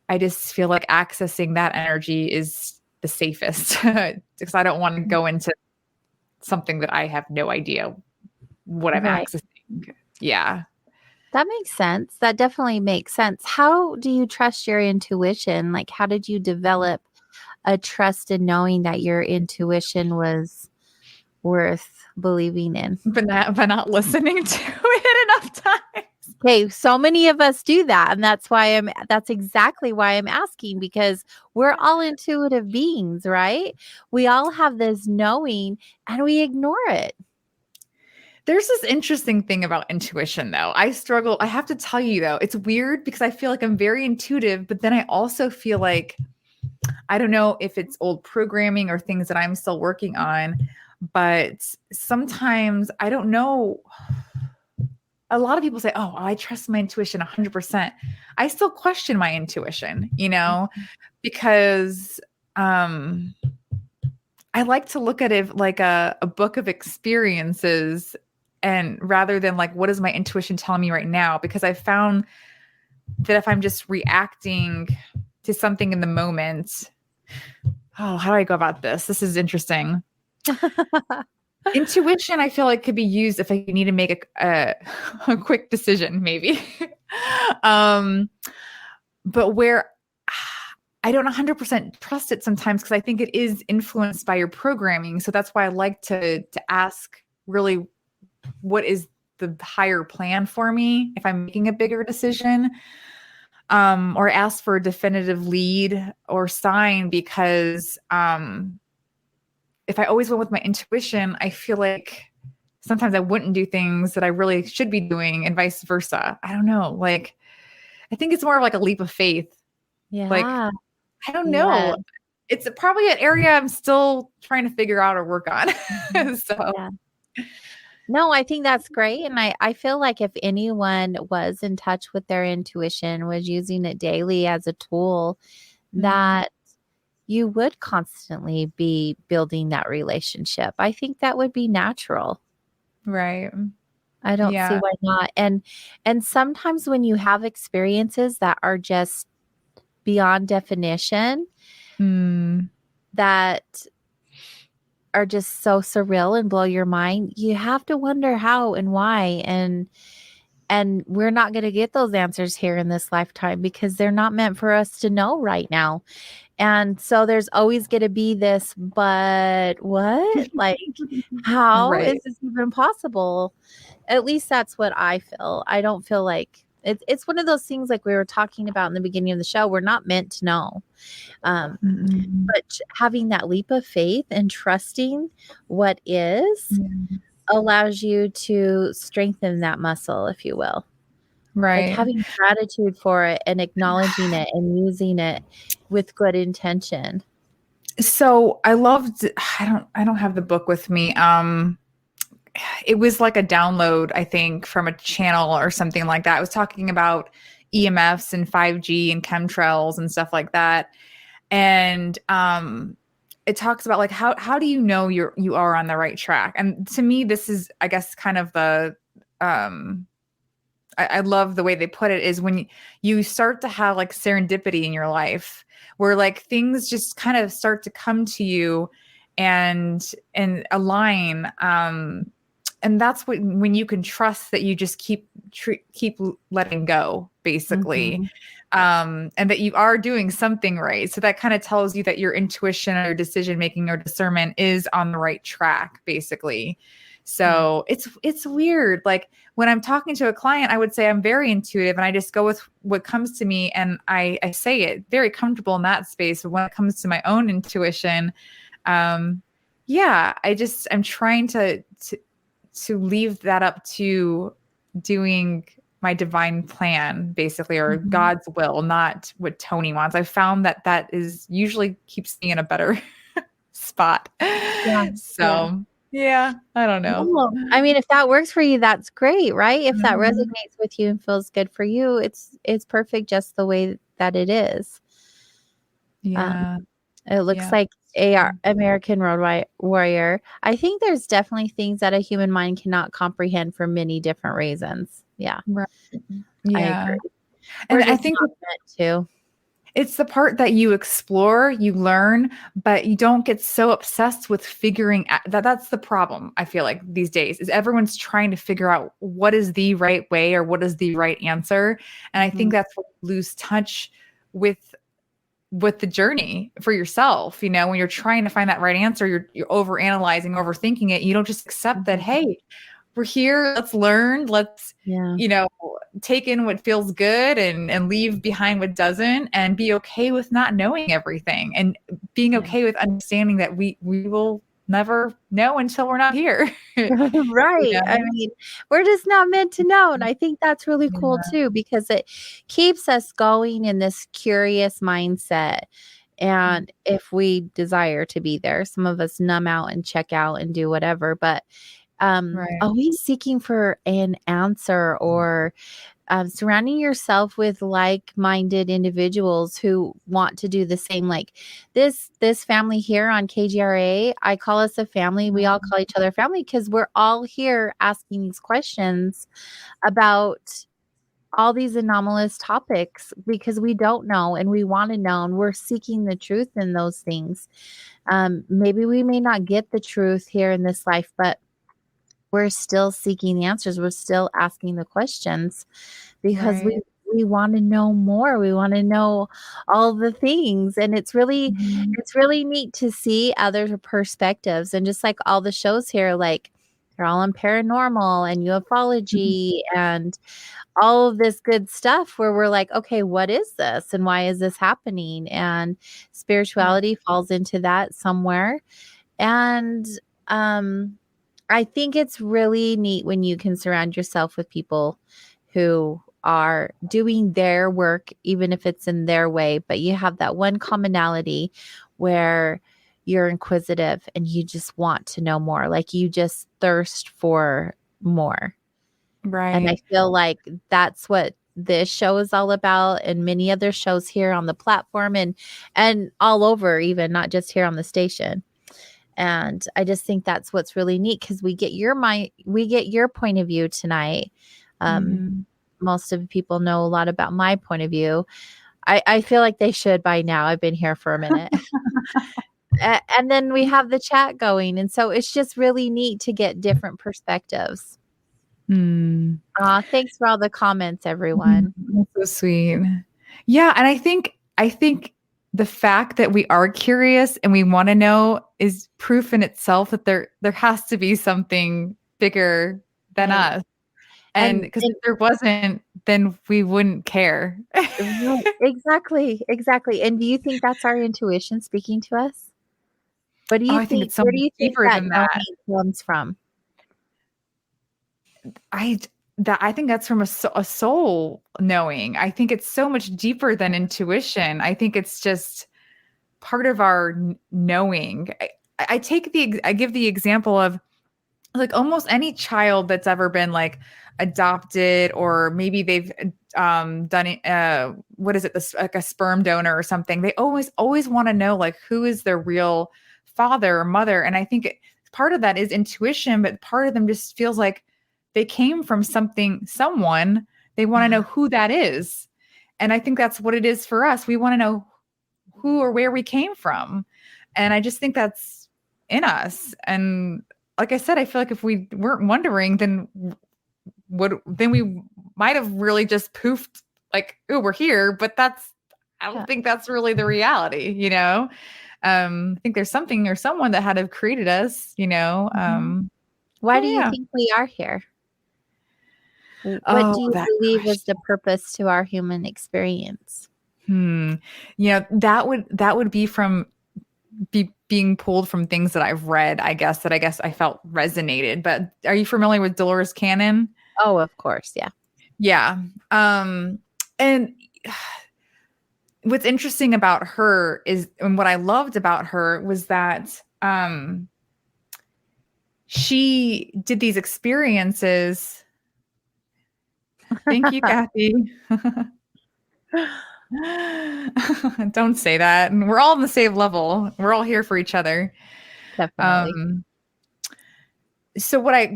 I just feel like accessing that energy is the safest, because I don't want to go into something that I have no idea what I'm accessing. Yeah. That makes sense. That definitely makes sense. How do you trust your intuition? Like, how did you develop a trust in knowing that your intuition was worth believing in? But not listening to it enough times. Okay, so many of us do that, and that's exactly why I'm asking, because we're all intuitive beings, right? We all have this knowing and we ignore it. There's this interesting thing about intuition, though. I struggle. I have to tell you, though, it's weird because I feel like I'm very intuitive, but then I also feel like I don't know if it's old programming or things that I'm still working on, but sometimes I don't know. A lot of people say, "Oh, I trust my intuition 100%." I still question my intuition, because I like to look at it like a book of experiences, and rather than like, what is my intuition telling me right now? Because I found that if I'm just reacting to something in the moment, how do I go about this? This is interesting. Intuition, I feel like could be used if I need to make a quick decision, maybe. But where I don't 100% trust it sometimes because I think it is influenced by your programming. So that's why I like to ask really what is the higher plan for me if I'm making a bigger decision, or ask for a definitive lead or sign because if I always went with my intuition, I feel like sometimes I wouldn't do things that I really should be doing and vice versa. I don't know. Like, I think it's more of like a leap of faith. Yeah. Like, I don't know. It's probably an area I'm still trying to figure out or work on. So. Yeah. No, I think that's great. And I feel like if anyone was in touch with their intuition, was using it daily as a tool, that you would constantly be building that relationship. I think that would be natural. Right. I don't see why not. And sometimes when you have experiences that are just beyond definition, that are just so surreal and blow your mind, you have to wonder how and why. And we're not going to get those answers here in this lifetime because they're not meant for us to know right now. And so there's always going to be this, but what? Like, how is this even possible? At least that's what I feel. I don't feel like it's one of those things like we were talking about in the beginning of the show. We're not meant to know. But having that leap of faith and trusting what is allows you to strengthen that muscle, if you will. Right. Like having gratitude for it and acknowledging it and using it with good intention. So I loved, I don't have the book with me. It was like a download, I think, from a channel or something like that. It was talking about EMFs and 5G and chemtrails and stuff like that. And it talks about like how do you know you are on the right track? And to me, this is, I guess, kind of the I love the way they put it is when you start to have like serendipity in your life where like things just kind of start to come to you and align. And that's when you can trust that you just keep letting go, basically. And that you are doing something right. So that kind of tells you that your intuition or decision making or discernment is on the right track, basically. So it's weird. Like when I'm talking to a client, I would say I'm very intuitive and I just go with what comes to me and I say it very comfortable in that space. But when it comes to my own intuition, I'm trying to leave that up to doing my divine plan, basically, or God's will, not what Toni wants. I found that is usually keeps me in a better spot. Yeah, I don't know. I mean, if that works for you, that's great, right? If that resonates with you and feels good for you, it's perfect just the way that it is. Yeah. It looks like American Road Warrior. I think there's definitely things that a human mind cannot comprehend for many different reasons. Yeah. Right. I agree. And I think too. It's the part that you explore, you learn, but you don't get so obsessed with figuring out that's the problem. I feel like these days is everyone's trying to figure out what is the right way or what is the right answer. And I think that's what you lose touch with the journey for yourself. When you're trying to find that right answer, you're overanalyzing, overthinking it. You don't just accept that, hey, we're here, let's learn, let's, take in what feels good and leave behind what doesn't, and be okay with not knowing everything and being okay with understanding that we will never know until we're not here. Right. I mean, we're just not meant to know. And I think that's really cool too, because it keeps us going in this curious mindset. And if we desire to be there, some of us numb out and check out and do whatever, but always seeking for an answer, or surrounding yourself with like-minded individuals who want to do the same. Like this family here on KGRA, I call us a family. We all call each other family because we're all here asking these questions about all these anomalous topics because we don't know and we want to know, and we're seeking the truth in those things. Maybe we may not get the truth here in this life, but we're still seeking the answers. We're still asking the questions because we want to know more. We want to know all the things. And it's really neat to see other perspectives. And just like all the shows here, like they're all on paranormal and ufology and all of this good stuff where we're like, okay, what is this? And why is this happening? And spirituality falls into that somewhere. And I think it's really neat when you can surround yourself with people who are doing their work, even if it's in their way, but you have that one commonality where you're inquisitive and you just want to know more. Like you just thirst for more. Right. And I feel like that's what this show is all about, and many other shows here on the platform and all over, even not just here on the station. And I just think that's what's really neat because we get your point of view tonight. Most of the people know a lot about my point of view. I feel like they should by now. I've been here for a minute. And then we have the chat going. And so it's just really neat to get different perspectives. Thanks for all the comments, everyone. That's so sweet. Yeah. And I think the fact that we are curious and we want to know is proof in itself that there has to be something bigger than us. And because if there wasn't, then we wouldn't care. Exactly. And do you think that's our intuition speaking to us? What do you think? I think it's so where do you think deeper that than that comes from? I think that's from a soul knowing. I think it's so much deeper than intuition. I think it's just part of our knowing. I give the example of like almost any child that's ever been like adopted, or maybe they've done what is it, this like a sperm donor or something. They always want to know like who is their real father or mother. And I think part of that is intuition, but part of them just feels like they came from someone. They want to know who that is. And I think that's what it is for us. We want to know who or where we came from. And I just think that's in us. And like I said, I feel like if we weren't wondering, then we might have really just poofed like, oh, we're here. But I don't think that's really the reality, you know? I think there's something or someone that had to have created us, you know? Why do you think we are here? What do you believe is the purpose to our human experience? You know, that would be from being pulled from things that I've read, I guess I felt resonated. But are you familiar with Dolores Cannon? Oh, of course. Yeah. Yeah. And what's interesting about her and what I loved about her was that she did these experiences. Thank you, Kathy. Don't say that. And we're all on the same level. We're all here for each other. Definitely. So what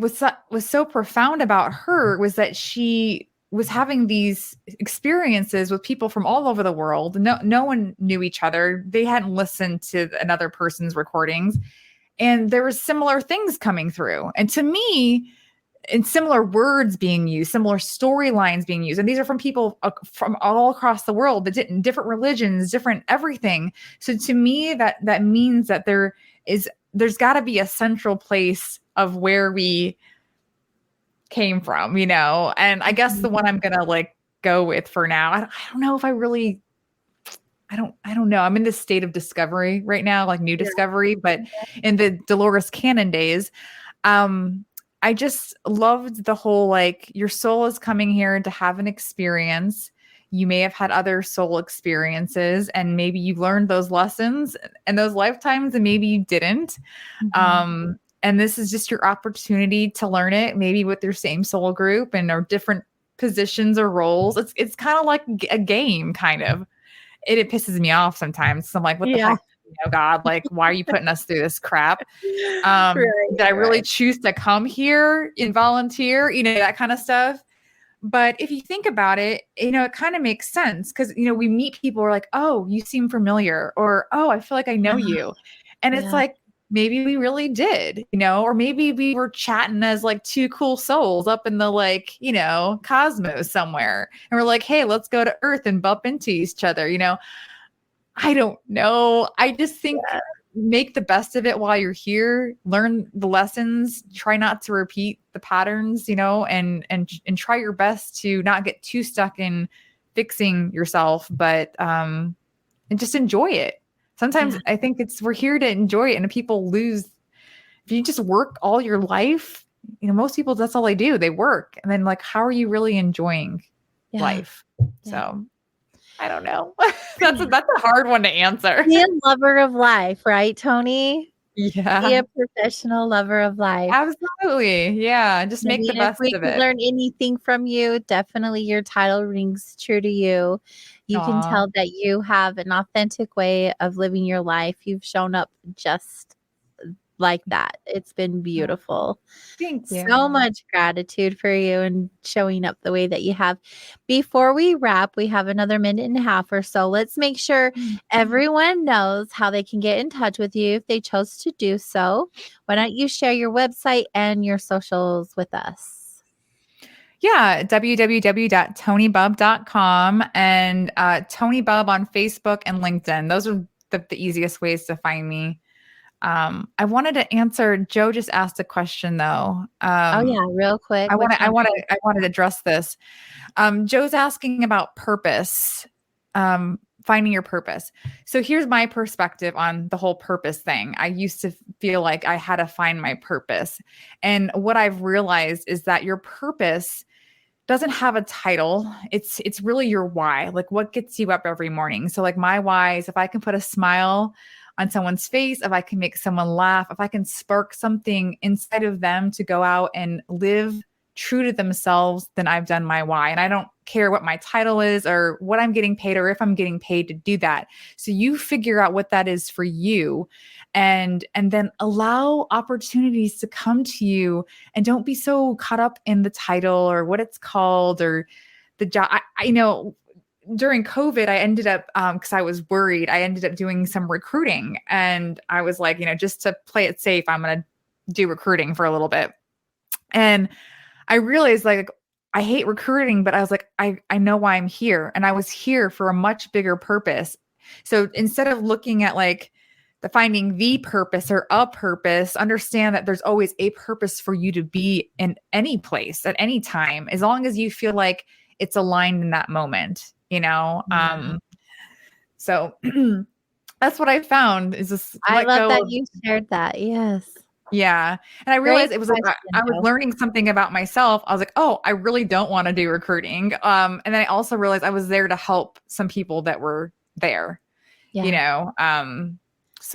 was so profound about her was that she was having these experiences with people from all over the world. No one knew each other. They hadn't listened to another person's recordings, and there was similar things coming through. And to me, and similar words being used, similar storylines being used. And these are from people from all across the world, different religions, different everything. So to me, that means that there's got to be a central place of where we came from, you know? And I guess the one I'm going to like go with for now, I don't know if I I don't know. I'm in this state of discovery right now, like new discovery, but in the Dolores Cannon days, I just loved the whole, like, your soul is coming here to have an experience. You may have had other soul experiences and maybe you learned those lessons and those lifetimes and maybe you didn't. And this is just your opportunity to learn it, maybe with your same soul group and or different positions or roles. It's kind of like a game, kind of. It pisses me off sometimes. So I'm like, what the heck, God, like, why are you putting us through this crap? Did I really choose to come here and volunteer? That kind of stuff. But if you think about it, it kind of makes sense because, we meet people who are like, oh, you seem familiar, or, oh, I feel like I know you. And it's like, maybe we really did, or maybe we were chatting as like two cool souls up in the cosmos somewhere. And we're like, hey, let's go to Earth and bump into each other. I don't know. I just think make the best of it while you're here, learn the lessons, try not to repeat the patterns, and try your best to not get too stuck in fixing yourself, but and just enjoy it. Sometimes I think we're here to enjoy it, and people lose. If you just work all your life, most people, that's all they do. They work. And then how are you really enjoying life? So I don't know. That's a hard one to answer. Be a lover of life, right, Toni? Yeah. Be a professional lover of life. Absolutely. Yeah. Just make the best of it. If we learn anything from you, definitely your title rings true to you. You can tell that you have an authentic way of living your life. You've shown up just like that. It's been beautiful. Thank you. So much gratitude for you and showing up the way that you have. Before we wrap, we have another minute and a half or so. Let's make sure everyone knows how they can get in touch with you if they chose to do so. Why don't you share your website and your socials with us? Yeah, www.tonibubb.com and Toni Bubb on Facebook and LinkedIn. Those are the easiest ways to find me. I wanted to answer. Joe just asked a question though. Real quick. I want to address this. Joe's asking about purpose, finding your purpose. So here's my perspective on the whole purpose thing. I used to feel like I had to find my purpose. And what I've realized is that your purpose doesn't have a title. It's really your why, like what gets you up every morning. So like my why is if I can put a smile on someone's face, if I can make someone laugh, if I can spark something inside of them to go out and live true to themselves, then I've done my why. And I don't care what my title is or what I'm getting paid or if I'm getting paid to do that. So you figure out what that is for you and then allow opportunities to come to you and don't be so caught up in the title or what it's called or the job. I know during COVID, I ended up, because I was worried, I ended up doing some recruiting. And I was like, just to play it safe, I'm going to do recruiting for a little bit. And I realized I hate recruiting, but I was like, I know why I'm here. And I was here for a much bigger purpose. So instead of looking at finding the purpose or a purpose, understand that there's always a purpose for you to be in any place at any time, as long as you feel like it's aligned in that moment. So that's what I found is this. I love that you shared that. Yes. Yeah. And I realized it was I was learning something about myself. I was like, oh, I really don't want to do recruiting. And then I also realized I was there to help some people that were there, so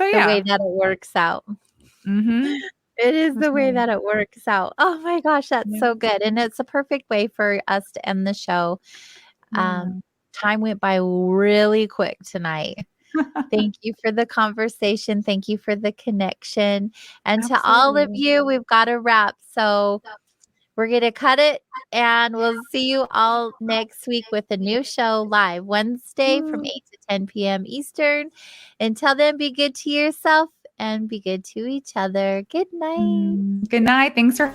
yeah. The way that it works out. Mm-hmm. It is the way that it works out. Oh my gosh, that's so good. And it's a perfect way for us to end the show. Time went by really quick tonight. Thank you for the conversation. Thank you for the connection. And to all of you, we've got to wrap. So we're going to cut it and we'll see you all next week with a new show live Wednesday from 8 to 10 p.m. Eastern. Until then, be good to yourself and be good to each other. Good night. Good night. Thanks for